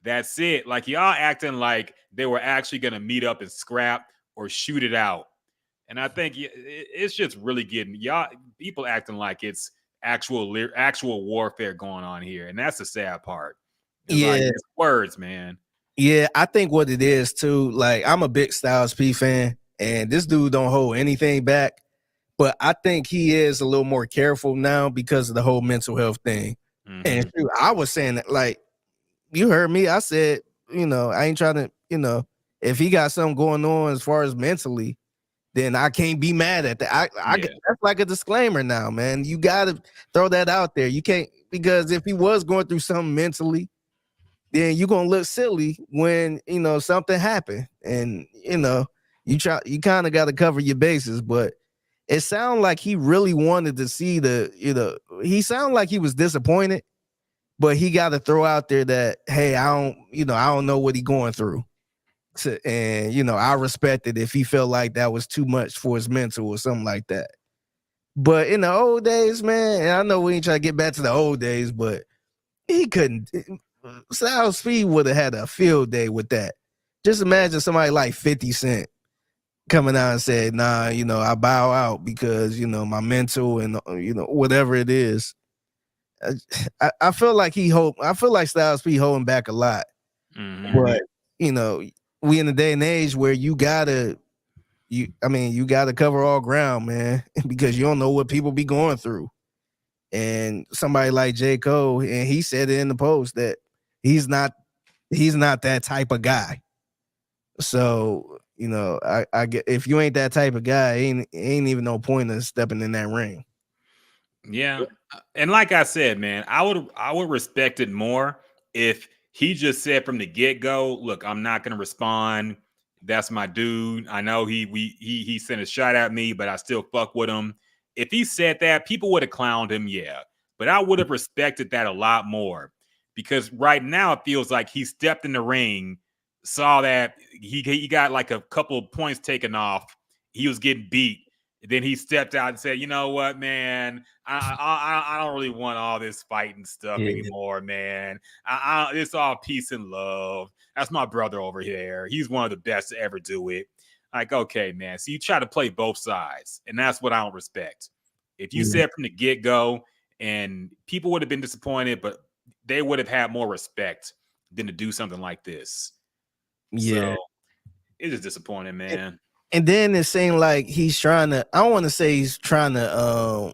That's it. Like y'all acting like they were actually going to meet up and scrap or shoot it out. And I think it's just really getting y'all people acting like it's actual warfare going on here. And that's the sad part. Yeah. Like, it's words, man. Yeah, I think what it is too, like I'm a big Styles P fan, and this dude don't hold anything back. But I think he is a little more careful now because of the whole mental health thing. Mm-hmm. And shoot, I was saying that, like, you heard me. I said, I ain't trying to, if he got something going on as far as mentally, then I can't be mad at that. That's like a disclaimer now, man. You got to throw that out there. You can't, because if he was going through something mentally, then you're gonna look silly when something happened, and you kind of got to cover your bases. But it sounded like he really wanted to see he sounded like he was disappointed, but he got to throw out there that, hey, I don't know what he going through. So, and I respect it if he felt like that was too much for his mental or something like that. But in the old days, man, and I know we ain't trying to get back to the old days, but he couldn't. Styles P would have had a field day with that. Just imagine somebody like 50 Cent coming out and said, nah, I bow out because, my mental and, whatever it is. I feel like Styles P holding back a lot. Mm-hmm. But, we in a day and age where you gotta cover all ground, man, because you don't know what people be going through. And somebody like J. Cole, and he said it in the post that he's not that type of guy. So, I get, if you ain't that type of guy, ain't even no point in stepping in that ring. Yeah. And like I said, man, I would respect it more if he just said from the get-go, look, I'm not going to respond. That's my dude. I know he sent a shot at me, but I still fuck with him. If he said that, people would have clowned him, yeah. But I would have respected that a lot more, because right now it feels like he stepped in the ring, saw that he got like a couple of points taken off. He was getting beat. Then he stepped out and said, you know what, man, I don't really want all this fighting stuff anymore, man. It's all peace and love. That's my brother over here. He's one of the best to ever do it. Like, okay, man. So you try to play both sides, and that's what I don't respect. If you said from the get-go, and people would have been disappointed, but they would have had more respect than to do something like this. Yeah. So it's just disappointing, man. And then it seemed like he's trying to, I don't want to say he's trying to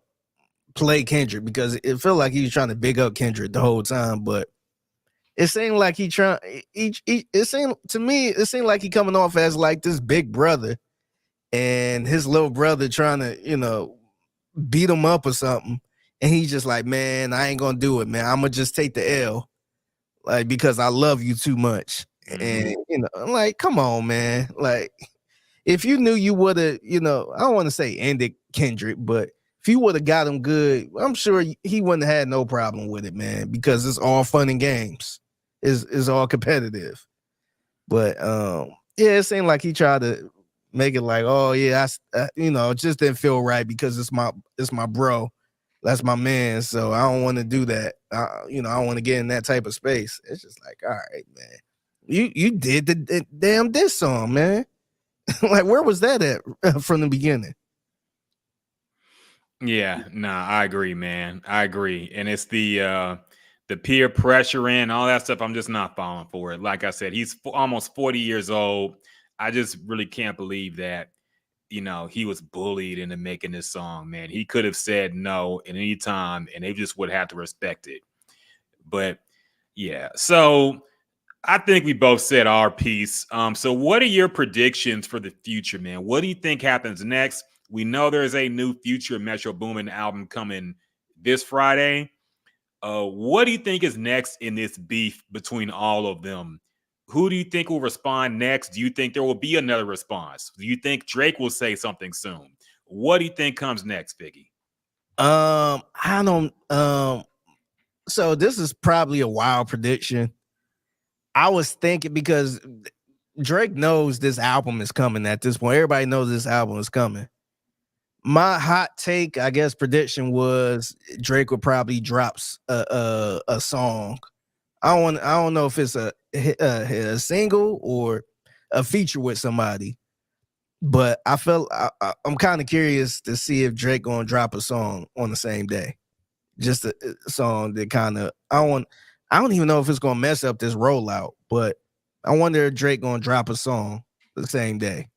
play Kendrick, because it felt like he was trying to big up Kendrick the whole time, but it seemed like it seemed like he coming off as like this big brother, and his little brother trying to, beat him up or something. And he's just like, man, I ain't going to do it, man. I'm going to just take the L, like, because I love you too much. And, I'm like, come on, man. Like, if you knew you would have, I don't want to say ended Kendrick, but if you would have got him good, I'm sure he wouldn't have had no problem with it, man, because it's all fun and games. It's all competitive. But, it seemed like he tried to make it like, oh, yeah, it just didn't feel right because it's my bro. That's my man. So I don't want to do that. I don't want to get in that type of space. It's just like, all right, man. You did the damn diss song, man. Like, where was that at from the beginning? Yeah, nah, I agree, man. I agree. And it's the peer pressure and all that stuff. I'm just not falling for it. Like I said, he's almost 40 years old. I just really can't believe that, he was bullied into making this song, man. He could have said no at any time and they just would have to respect it. But yeah. So I think we both said our piece. So what are your predictions for the future, man? What do you think happens next? We know there's a new Future Metro Boomin album coming this Friday. What do you think is next in this beef between all of them? Who do you think will respond next? Do you think there will be another response? Do you think Drake will say something soon? What do you think comes next, Figgy? I don't. So this is probably a wild prediction. I was thinking because Drake knows this album is coming at this point. Everybody knows this album is coming. My hot take, I guess, prediction was Drake would probably drops a song. I don't know if it's a single or a feature with somebody, but I'm kind of curious to see if Drake gonna drop a song on the same day. Just a song that kind of I don't even know if it's gonna mess up this rollout, but I wonder if Drake gonna drop a song the same day,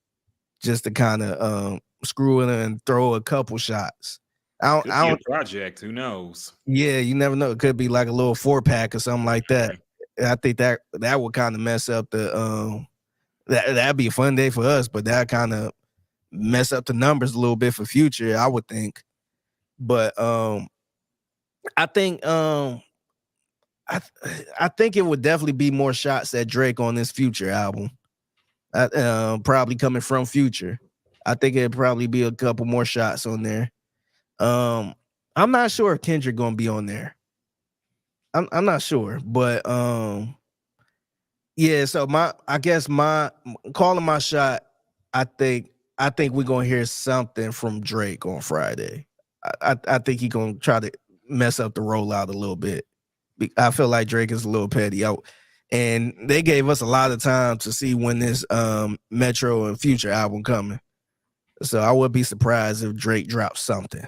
just to kind of screw in and throw a couple shots. Could be a project. Who knows? Yeah, you never know. It could be like a little 4-pack or something like that. I think that would kind of mess up the that'd be a fun day for us, but that kind of mess up the numbers a little bit for Future, I would think. But I think I think it would definitely be more shots at Drake on this Future album. Probably coming from Future. I think it'd probably be a couple more shots on there. I'm not sure if Kendrick gonna be on there. I'm not sure, but yeah. So I guess my calling my shot. I think we're gonna hear something from Drake on Friday. I think he gonna try to mess up the rollout a little bit. I feel like Drake is a little petty out, and they gave us a lot of time to see when this Metro and Future album coming. So I would be surprised if Drake drops something.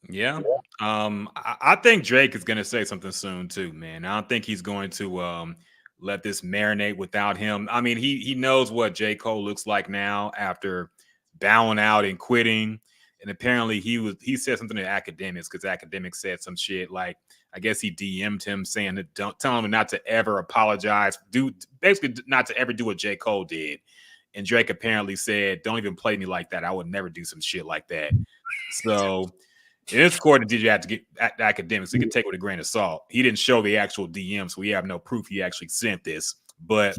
Yeah. I think Drake is gonna say something soon too, man. I don't think he's going to let this marinate without him. I mean, he knows what J. Cole looks like now after bowing out and quitting. And apparently he said something to academics because academics said some shit like I guess he DM'd him saying that don't tell him not to ever apologize, basically not to ever do what J. Cole did. And Drake apparently said, "Don't even play me like that. I would never do some shit like that." So in this court, did you have to get academics? He can take it with a grain of salt. He didn't show the actual DM, so we have no proof he actually sent this. But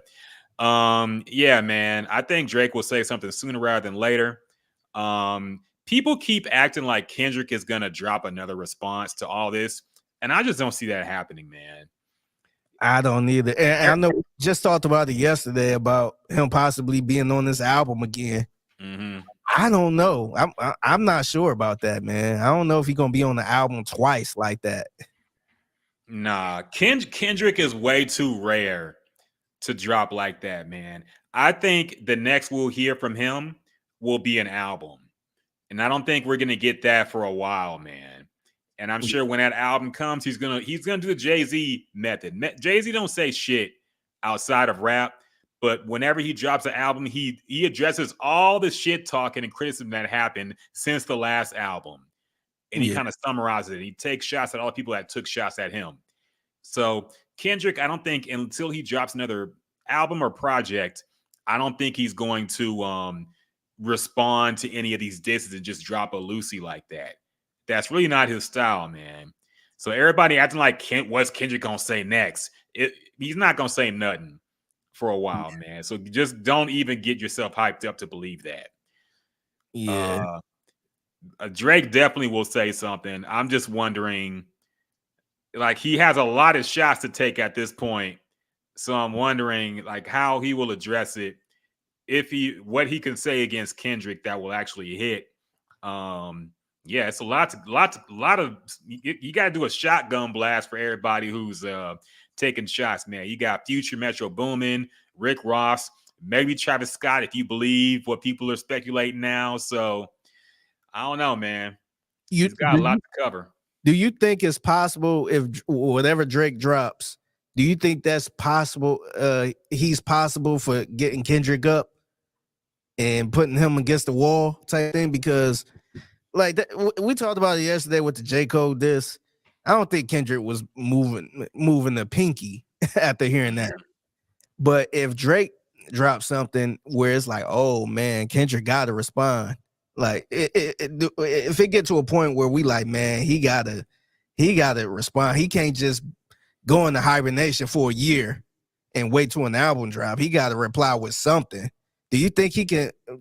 yeah, man, I think Drake will say something sooner rather than later. People keep acting like Kendrick is gonna drop another response to all this, and I just don't see that happening, man. I don't either. And I know we just talked about it yesterday about him possibly being on this album again. Mm-hmm. I don't know. I'm not sure about that, man. I don't know if he's gonna be on the album twice like that. Nah, Kendrick is way too rare to drop like that, man. I think the next we'll hear from him will be an album. And I don't think we're gonna get that for a while, man. And I'm sure when that album comes, he's gonna do the Jay-Z method. Jay-Z don't say shit outside of rap, but whenever he drops an album, he addresses all the shit talking and criticism that happened since the last album. And he kind of summarizes it. He takes shots at all the people that took shots at him. So Kendrick, I don't think until he drops another album or project, I don't think he's going to respond to any of these disses and just drop a Lucy like that. That's really not his style, man. So everybody acting like what's Kendrick gonna say next? He's not gonna say nothing for a while, man. So just don't even get yourself hyped up to believe that. Yeah. Drake definitely will say something. I'm just wondering, like he has a lot of shots to take at this point. So I'm wondering like how he will address it, what he can say against Kendrick that will actually hit. Yeah, it's a lot of. You got to do a shotgun blast for everybody who's taking shots, man. You got Future, Metro Boomin, Rick Ross, maybe Travis Scott, if you believe what people are speculating now. So I don't know, man. You He's got a lot to cover. do you think it's possible if whatever Drake drops? Do you think that's possible? He's possible for getting Kendrick up and putting him against the wall type thing because like we talked about it yesterday with the J. Cole diss. I don't think Kendrick was moving the pinky after hearing that. But if Drake drops something where it's like, oh man, Kendrick got to respond. Like if it get to a point where we like, man, he gotta respond. He can't just go into hibernation for a year and wait till an album drop. He got to reply with something. Do you think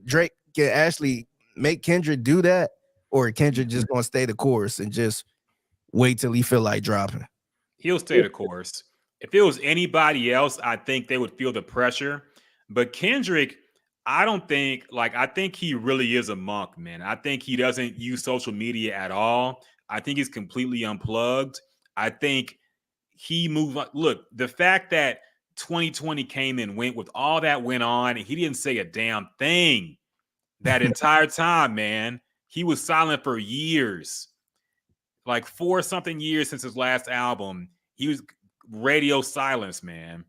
Drake can actually make Kendrick do that? Or Kendrick just gonna stay the course and just wait till he feel like dropping? He'll stay the course. If it was anybody else, I think they would feel the pressure. But Kendrick, I think he really is a monk, man. I think he doesn't use social media at all. I think he's completely unplugged. I think he moved on. Look, the fact that 2020 came and went with all that went on, and he didn't say a damn thing that entire time, man. He was silent for years, like 4-something years since his last album. He was radio silence, man.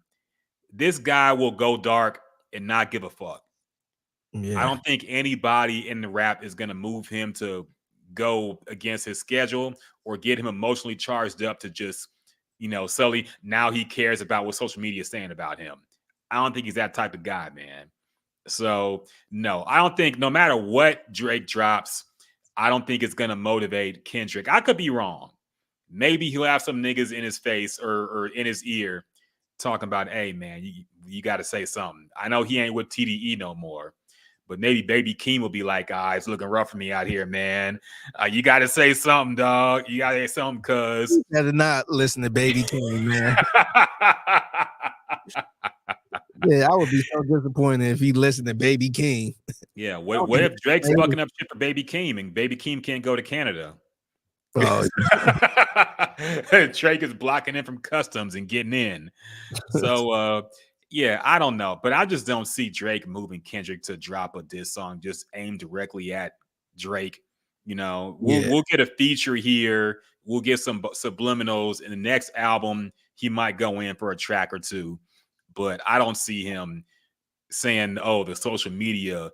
This guy will go dark and not give a fuck. Yeah. I don't think anybody in the rap is going to move him to go against his schedule or get him emotionally charged up to just, Sully, now he cares about what social media is saying about him. I don't think he's that type of guy, man. So, no, I don't think no matter what Drake drops, I don't think it's going to motivate Kendrick. I could be wrong. Maybe he'll have some niggas in his face or in his ear talking about, hey, man, you got to say something. I know he ain't with TDE no more, but maybe Baby Keem will be like, it's looking rough for me out here, man. You got to say something, dog. You got to say something, cuz. You better not listen to Baby Keem, man. Yeah, I would be so disappointed if he listened to Baby Keem. Yeah, what if Drake's fucking up shit for Baby Keem and Baby Keem can't go to Canada? Oh, Drake is blocking him from customs and getting in. So, yeah, I don't know. But I just don't see Drake moving Kendrick to drop a diss song just aimed directly at Drake. We'll get a feature here. We'll get some subliminals. In the next album, he might go in for a track or two. But I don't see him saying, oh, the social media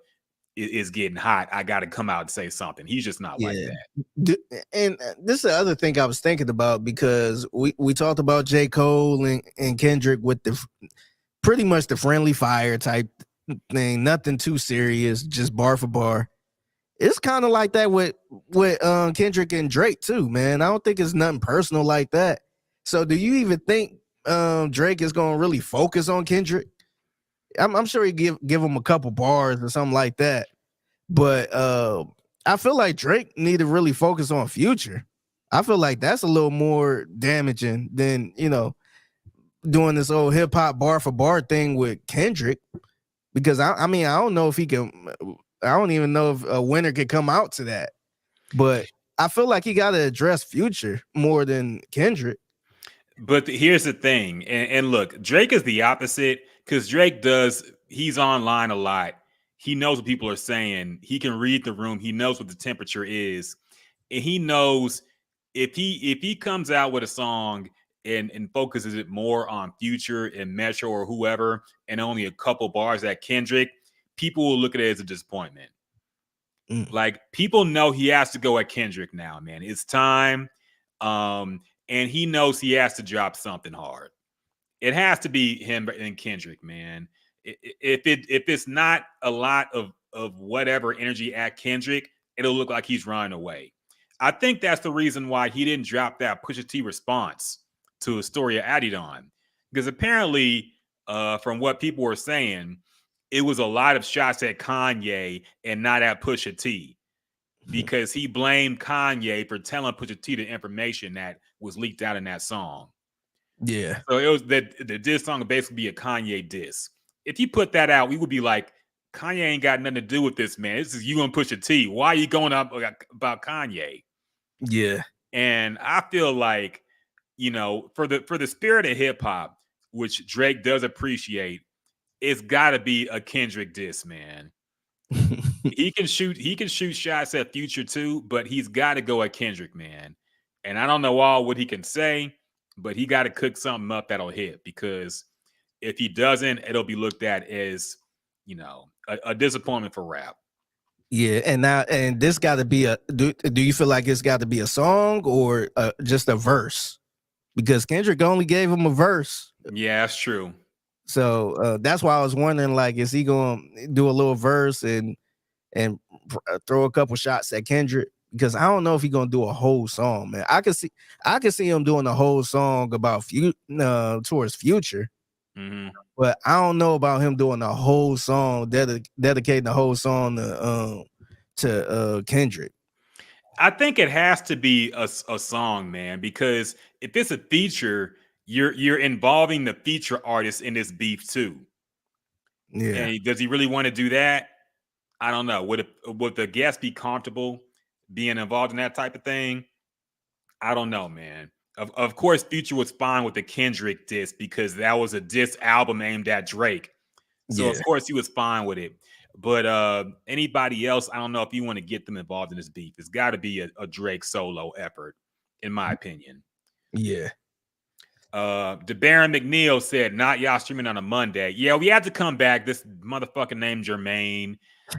is getting hot. I got to come out and say something. He's just not like that. And this is the other thing I was thinking about because we talked about J. Cole and Kendrick with pretty much the friendly fire type thing. Nothing too serious, just bar for bar. It's kind of like that with Kendrick and Drake too, man. I don't think it's nothing personal like that. So do you even think Drake is going to really focus on Kendrick? I'm sure he give him a couple bars or something like that. But I feel like Drake need to really focus on Future. I feel like that's a little more damaging than, doing this old hip hop bar for bar thing with Kendrick. Because I don't know if he can. I don't even know if a winner could come out to that. But I feel like he got to address Future more than Kendrick. But here's the thing, and look, Drake is the opposite because he's online a lot. He knows what people are saying. He can read the room. He knows what the temperature is, and he knows if he comes out with a song and focuses it more on Future and Metro or whoever, and only a couple bars at Kendrick, people will look at it as a disappointment. Like people know he has to go at Kendrick now, man. It's time. And he knows he has to drop something hard. It has to be him and Kendrick, man. If it's not a lot of whatever energy at Kendrick, it'll look like he's running away. I think that's the reason why he didn't drop that Pusha T response to Astoria Adidon. Because apparently, from what people were saying, it was a lot of shots at Kanye and not at Pusha T. Because he blamed Kanye for telling Pusha T the information that was leaked out in that song. Yeah. So it was that the diss song would basically be a Kanye diss. If you put that out, we would be like, Kanye ain't got nothing to do with this, man. This is you and Pusha T. Why are you going up about Kanye? Yeah. And I feel like, for the spirit of hip hop, which Drake does appreciate, it's got to be a Kendrick diss, man. He can shoot shots at Future too, but he's got to go at Kendrick, man. And I don't know all what he can say, but he got to cook something up that'll hit, because if he doesn't, it'll be looked at as, a disappointment for rap. Yeah, and this got to be do you feel like it's got to be a song or just a verse? Because Kendrick only gave him a verse. Yeah, that's true. So that's why I was wondering, like, is he going to do a little verse and throw a couple shots at Kendrick? Because I don't know if he's gonna do a whole song, man. I could see him doing a whole song about towards Future, but I don't know about him doing a whole song, dedicating the whole song to Kendrick. I think it has to be a song, man, because if it's a feature, you're involving the feature artist in this beef too. Yeah. And does he really want to do that? I don't know. Would the guest be comfortable being involved in that type of thing? I don't know, man. Of course, Future was fine with the Kendrick diss because that was a diss album aimed at Drake. So of course he was fine with it. But anybody else, I don't know if you want to get them involved in this beef. It's got to be a Drake solo effort, in my opinion. Yeah. DeBaron McNeil said, not y'all streaming on a Monday. Yeah, we had to come back. This motherfucker named Jermaine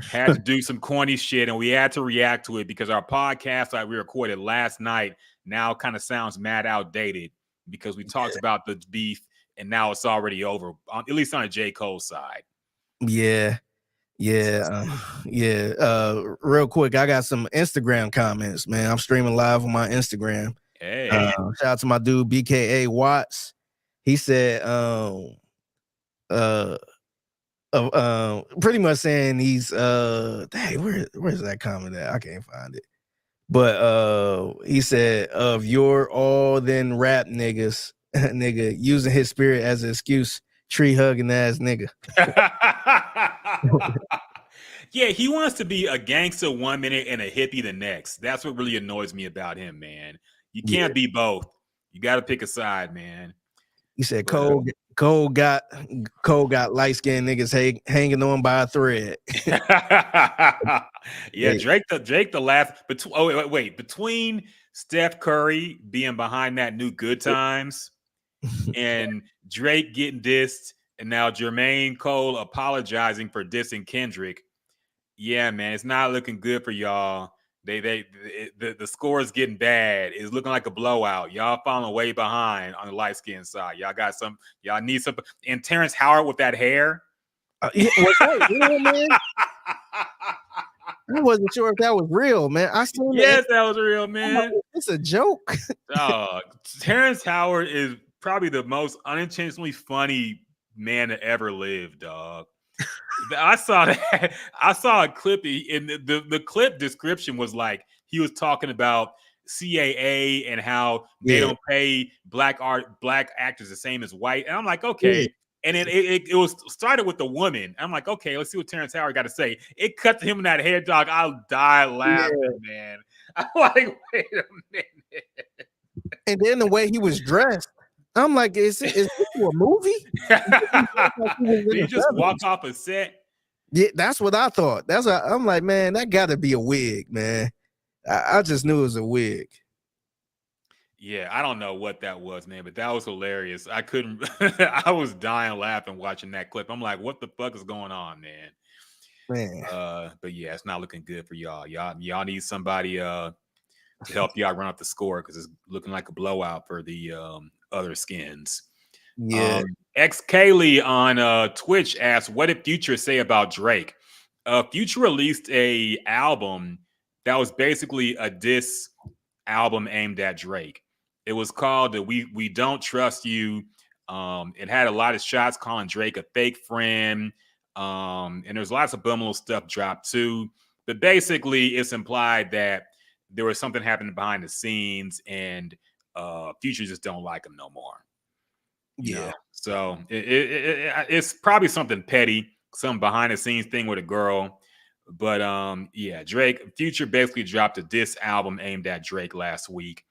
had to do some corny shit, and we had to react to it because our podcast that we recorded last night now kind of sounds mad outdated because we talked about the beef and now it's already over, at least on the J. Cole side. Yeah. Real quick, I got some Instagram comments, man. I'm streaming live on my Instagram. Hey, shout out to my dude BKA Watts. He said, pretty much saying he's dang, where's that comment at? I can't find it. But he said, of your all then rap niggas, nigga, using his spirit as an excuse, tree hugging ass nigga. Yeah, he wants to be a gangster 1 minute and a hippie the next. That's what really annoys me about him, man. You can't be both. You got to pick a side, man. He said Cole got light skinned niggas hanging on by a thread. Yeah, Drake the last. Between Steph Curry being behind that new Good Times and Drake getting dissed, and now Jermaine Cole apologizing for dissing Kendrick. Yeah, man, it's not looking good for y'all. The score is getting bad. It's looking like a blowout. Y'all falling way behind on the light skin side. Y'all need some. And Terrence Howard with that hair. Was that real, man? I wasn't sure if that was real, man. Yes, that was real, man. It's a joke. Terrence Howard is probably the most unintentionally funny man to ever live, dog. I saw that. I saw a clip, and the clip description was like he was talking about CAA and how they don't pay black actors the same as white. And I'm like, okay. And then it was started with the woman. I'm like, okay, let's see what Terrence Howard got to say. It cut to him in that hair, dog. I'll die laughing, man. I'm like, wait a minute. And then the way he was dressed, I'm like, is this a movie? Did you just walk off a set? Yeah, that's what I thought. I'm like, man, that got to be a wig, man. I just knew it was a wig. Yeah, I don't know what that was, man, but that was hilarious. I couldn't. I was dying laughing watching that clip. I'm like, what the fuck is going on, man? But yeah, it's not looking good for y'all. Y'all need somebody to help y'all run up the score because it's looking like a blowout for the other skins. Yeah. X Kaylee on Twitch asked, what did Future say about Drake? Future released a album that was basically a diss album aimed at Drake. It was called We Don't Trust You. It had a lot of shots calling Drake a fake friend. And there's lots of bumble stuff dropped too. But basically, it's implied that there was something happening behind the scenes and Future just don't like him no more. You know? So it's probably something petty. some behind the scenes thing with a girl. But yeah, Drake Future basically dropped a diss album aimed at Drake last week,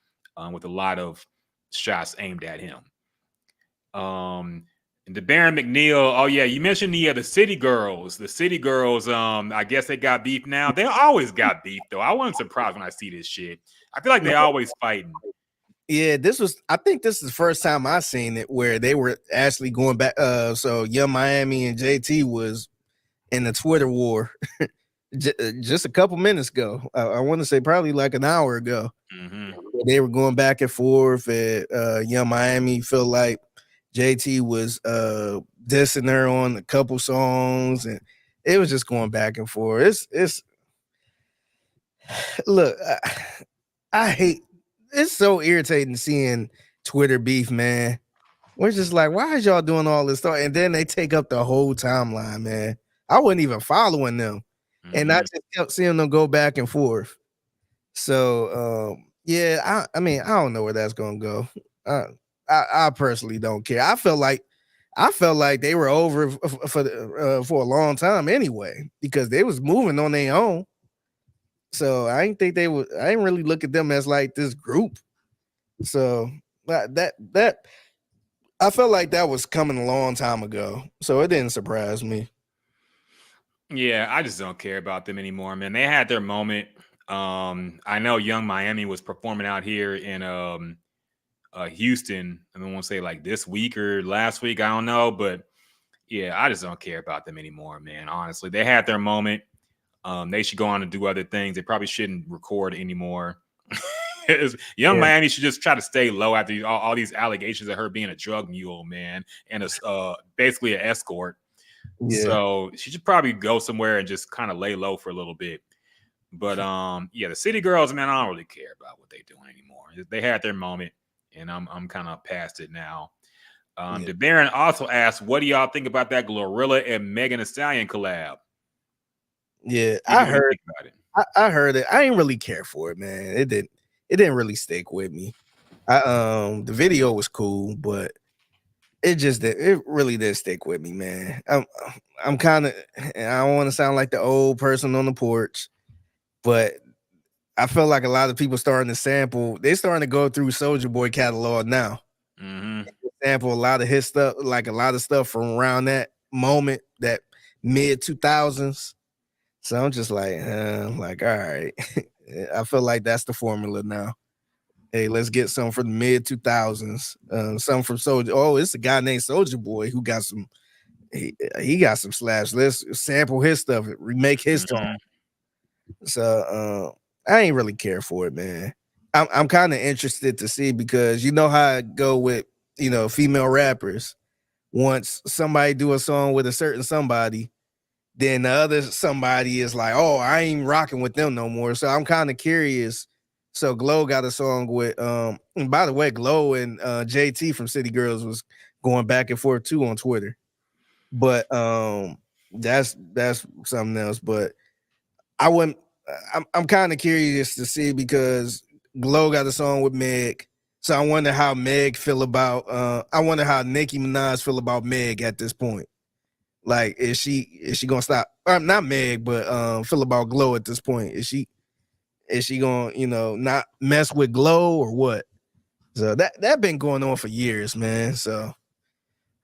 with a lot of shots aimed at him. And the Baron McNeil. Oh yeah, you mentioned the City Girls. The City Girls. I guess they got beef now. They always got beef though. I wasn't surprised when I see this shit. I feel like they always fighting. Yeah, I think this is the first time I seen it where they were actually going back. So Young Miami and JT was in the Twitter war just a couple minutes ago. I want to say probably like an hour ago. Mm-hmm. They were going back and forth. And Young Miami felt like JT was dissing her on a couple songs, and it was just going back and forth. It's look, I hate. It's so irritating seeing Twitter beef, man. We're just like, why is y'all doing all this stuff? And then they take up the whole timeline, man. I wasn't even following them, and I just kept seeing them go back and forth. So, yeah, I mean, I don't know where that's gonna go. I personally don't care. I felt like they were over for a long time anyway, because they was moving on their own. So I didn't think they would. I didn't really look at them as like this group. So that I felt like that was coming a long time ago. So it didn't surprise me. Yeah, I just don't care about them anymore, man. They had their moment. I know Young Miami was performing out here in Houston. I don't want to say like this week or last week. I don't know, but yeah, I just don't care about them anymore, man. Honestly, they had their moment. They should go on and do other things. They probably shouldn't record anymore. Young Miami should just try to stay low after all these allegations of her being a drug mule, man, and basically an escort. Yeah. So she should probably go somewhere and just kind of lay low for a little bit. But yeah, the City Girls, man, I don't really care about what they're doing anymore. They had their moment, and I'm kind of past it now. The Baron also asked, "What do y'all think about that Glorilla and Megan Thee Stallion collab?" Yeah, I heard about it. I heard it. I didn't really care for it, man. It didn't really stick with me. The video was cool, but it really did stick with me, man. I'm kind of, I don't want to sound like the old person on the porch, but I feel like a lot of people starting to sample. They're starting to go through Soulja Boy catalog now. Mm-hmm. Sample a lot of his stuff, like a lot of stuff from around that moment, that mid 2000s. So I'm just like, all right. I feel like that's the formula now. Hey, let's get some from the mid 2000s. Some from Soulja. Oh, it's a guy named Soulja Boy who got some. He got some slaps. Let's sample his stuff, remake his tone. So I ain't really care for it, man. I'm kind of interested to see, because you know how I go with female rappers. Once somebody do a song with a certain somebody, then the other somebody is like, oh, I ain't rocking with them no more. So I'm kind of curious. So Glow got a song with and by the way, Glow and JT from City Girls was going back and forth too on Twitter. But that's something else. But I'm kind of curious to see, because Glow got a song with Meg. So I wonder how Meg feel about I wonder how Nicki Minaj feel about Meg at this point. Like, is she gonna stop? Not Meg, but feel about Glow at this point. Is she gonna not mess with Glow or what? So that been going on for years, man. So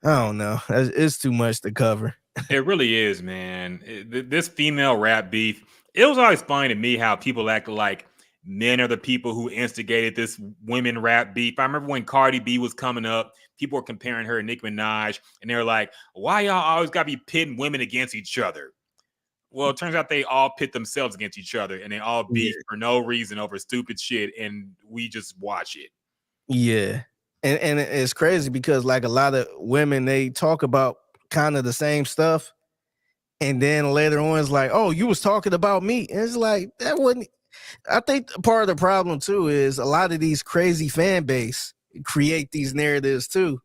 I don't know. It's too much to cover. It really is, man. This female rap beef. It was always funny to me how people act like men are the people who instigated this women rap beef. I remember when Cardi B was coming up, people were comparing her to Nicki Minaj, and they were like, why y'all always got to be pitting women against each other? Well, it turns out they all pit themselves against each other, and they all beef for no reason over stupid shit, and we just watch it. Yeah. And it's crazy, because like a lot of women, they talk about kind of the same stuff, and then later on it's like, oh, you was talking about me. And it's like, that wasn't. I think part of the problem too is a lot of these crazy fan base create these narratives too.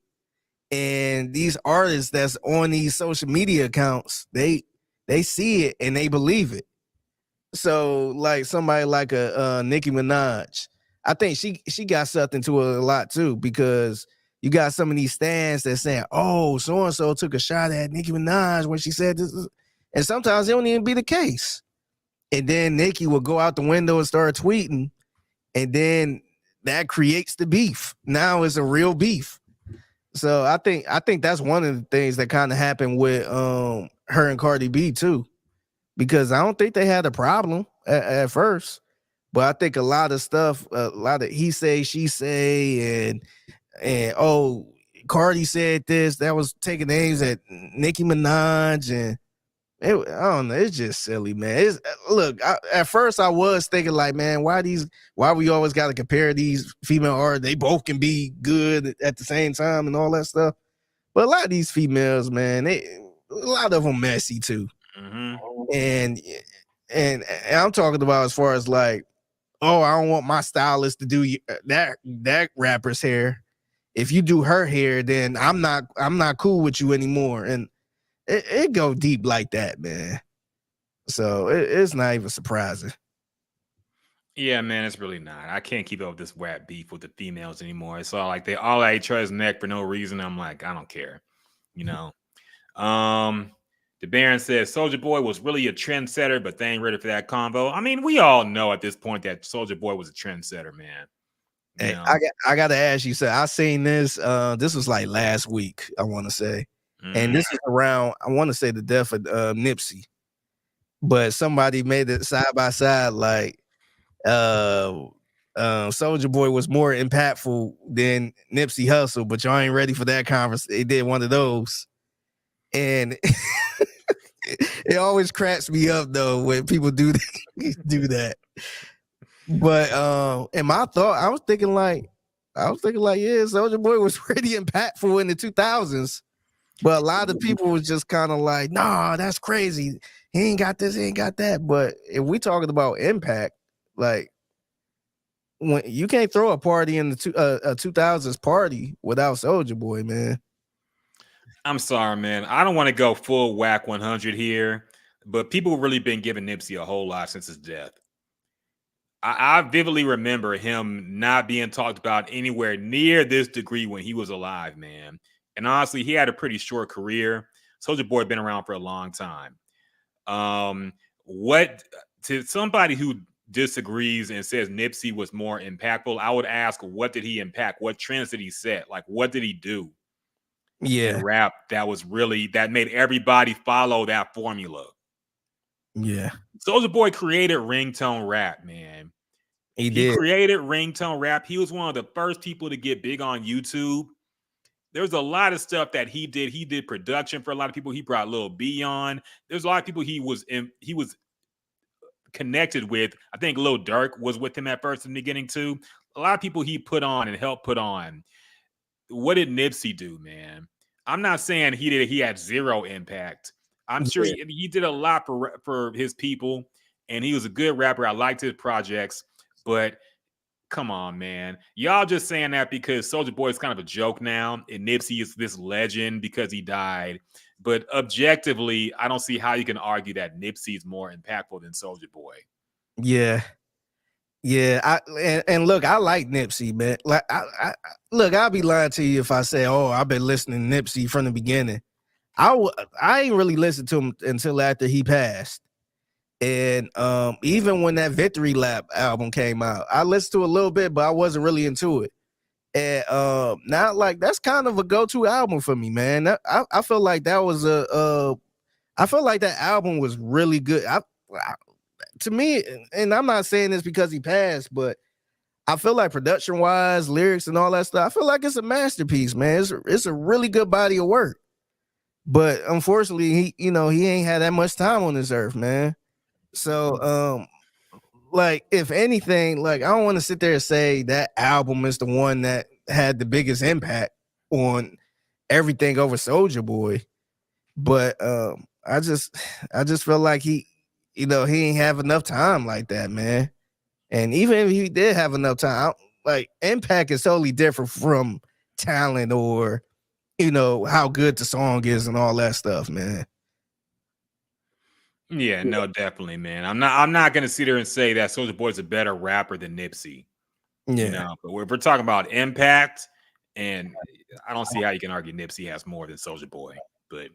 And these artists that's on these social media accounts, they see it and they believe it. So like somebody like a Nicki Minaj, I think she got something to it a lot too, because you got some of these stands that saying, "Oh, so and so took a shot at Nicki Minaj when she said this," and sometimes it don't even be the case. And then Nicki will go out the window and start tweeting, and then that creates the beef. Now it's a real beef. So I think that's one of the things that kind of happened with her and Cardi B too, because I don't think they had a problem at first, but I think a lot of stuff, a lot of he say, she say, and oh, Cardi said this, that was taking names at Nicki Minaj, and I don't know, it's just silly, man. Look, at first I was thinking like, man, why we always got to compare these female artists? They both can be good at the same time and all that stuff. But a lot of these females, man, a lot of them messy too. Mm-hmm. And I'm talking about as far as like, oh, I don't want my stylist to do that rapper's hair. If you do her hair, then I'm not cool with you anymore. And it go deep like that, man. So it's not even surprising. Yeah, man, it's really not. I can't keep up with this rap beef with the females anymore. It's all like they all at each other's neck for no reason. I'm like, I don't care, you know. The Baron says Soulja Boy was really a trendsetter, but they ain't ready for that convo. I mean, we all know at this point that Soulja Boy was a trendsetter, man. Hey, I got to ask you, I seen this. This was like last week, I want to say, and this is around, I want to say, the death of Nipsey, but somebody made it side by side, like Soulja Boy was more impactful than Nipsey Hussle, but y'all ain't ready for that conversation. They did one of those, and it always cracks me up though when people do that. But in my thought, I was thinking like, yeah, Soulja Boy was pretty impactful in the 2000s. But a lot of people was just kind of like, nah, that's crazy. He ain't got this, he ain't got that. But if we talking about impact, like, when you can't throw a party in the 2000s party without Soulja Boy, man. I'm sorry, man. I don't want to go full whack 100 here, but people really been giving Nipsey a whole lot since his death. I vividly remember him not being talked about anywhere near this degree when he was alive, man. And honestly, he had a pretty short career. Soulja Boy been around for a long time. What to somebody who disagrees and says Nipsey was more impactful, I would ask, what did he impact? What trends did he set? Like, what did he do? Yeah, in rap that made everybody follow that formula. Yeah. Soulja Boy created ringtone rap, man. He did. Created ringtone rap. He was one of the first people to get big on YouTube. There's a lot of stuff that he did. He did production for a lot of people. He brought Lil B on. There's a lot of people he was connected with. I think Lil Durk was with him at first in the beginning too. A lot of people he put on and helped put on. What did Nipsey do, man? I'm not saying he had zero impact. I'm sure he did a lot for his people, and he was a good rapper. I liked his projects, but come on, man. Y'all just saying that because Soulja Boy is kind of a joke now, and Nipsey is this legend because he died. But objectively, I don't see how you can argue that Nipsey is more impactful than Soulja Boy. Yeah. Yeah, and look, I like Nipsey, man. Like, look, I'll be lying to you if I say, "Oh, I've been listening to Nipsey from the beginning." I ain't really listened to him until after he passed, and even when that Victory Lap album came out, I listened to a little bit, but I wasn't really into it. And now, like, that's kind of a go-to album for me, man. I feel like that was I feel like that album was really good. To me, and I'm not saying this because he passed, but I feel like production wise, lyrics and all that stuff, I feel like it's a masterpiece, man. It's a really good body of work. But unfortunately, he ain't had that much time on this earth, man. So like, if anything, like, I don't want to sit there and say that album is the one that had the biggest impact on everything over Soulja Boy. But I just feel like he ain't have enough time like that, man. And even if he did have enough time, like, impact is totally different from talent or how good the song is and all that stuff, man. Yeah, no, definitely, man. I'm not gonna sit there and say that Soulja Boy is a better rapper than Nipsey. Yeah. But if we're talking about impact And I don't see how you can argue Nipsey has more than Soulja Boy, but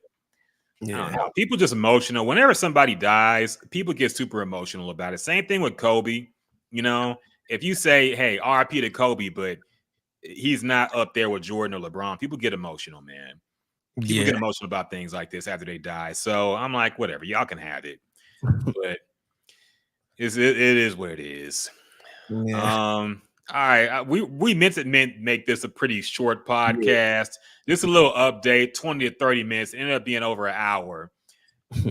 I don't Yeah. know. People just emotional. Whenever somebody dies, people get super emotional about it. Same thing with Kobe. You know, if you say, hey, RIP to Kobe, but he's not up there with Jordan or LeBron, people get emotional, man. People Yeah. get emotional about things like this after they die. So I'm like, whatever, y'all can have it. But it is what it is. Yeah. All right, we meant to make this a pretty short Yeah. podcast. Just a little update, 20 to 30 minutes. It ended up being over an hour.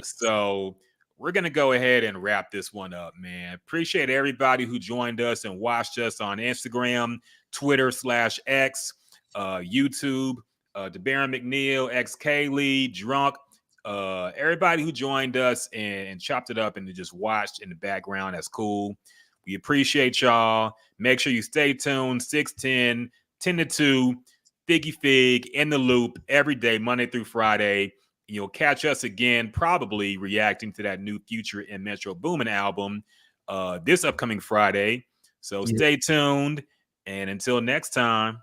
So we're gonna go ahead and wrap this one up, man. Appreciate everybody who joined us and watched us on Instagram, Twitter /X, YouTube, DeBaron McNeil, X Kaylee, Drunk, everybody who joined us and chopped it up and just watched in the background. That's cool. We appreciate y'all. Make sure you stay tuned. 610, 10 to 2, Figgy Fig in the loop every day, Monday through Friday. You'll catch us again, probably reacting to that new Future and Metro Boomin album this upcoming Friday. So stay tuned. And until next time.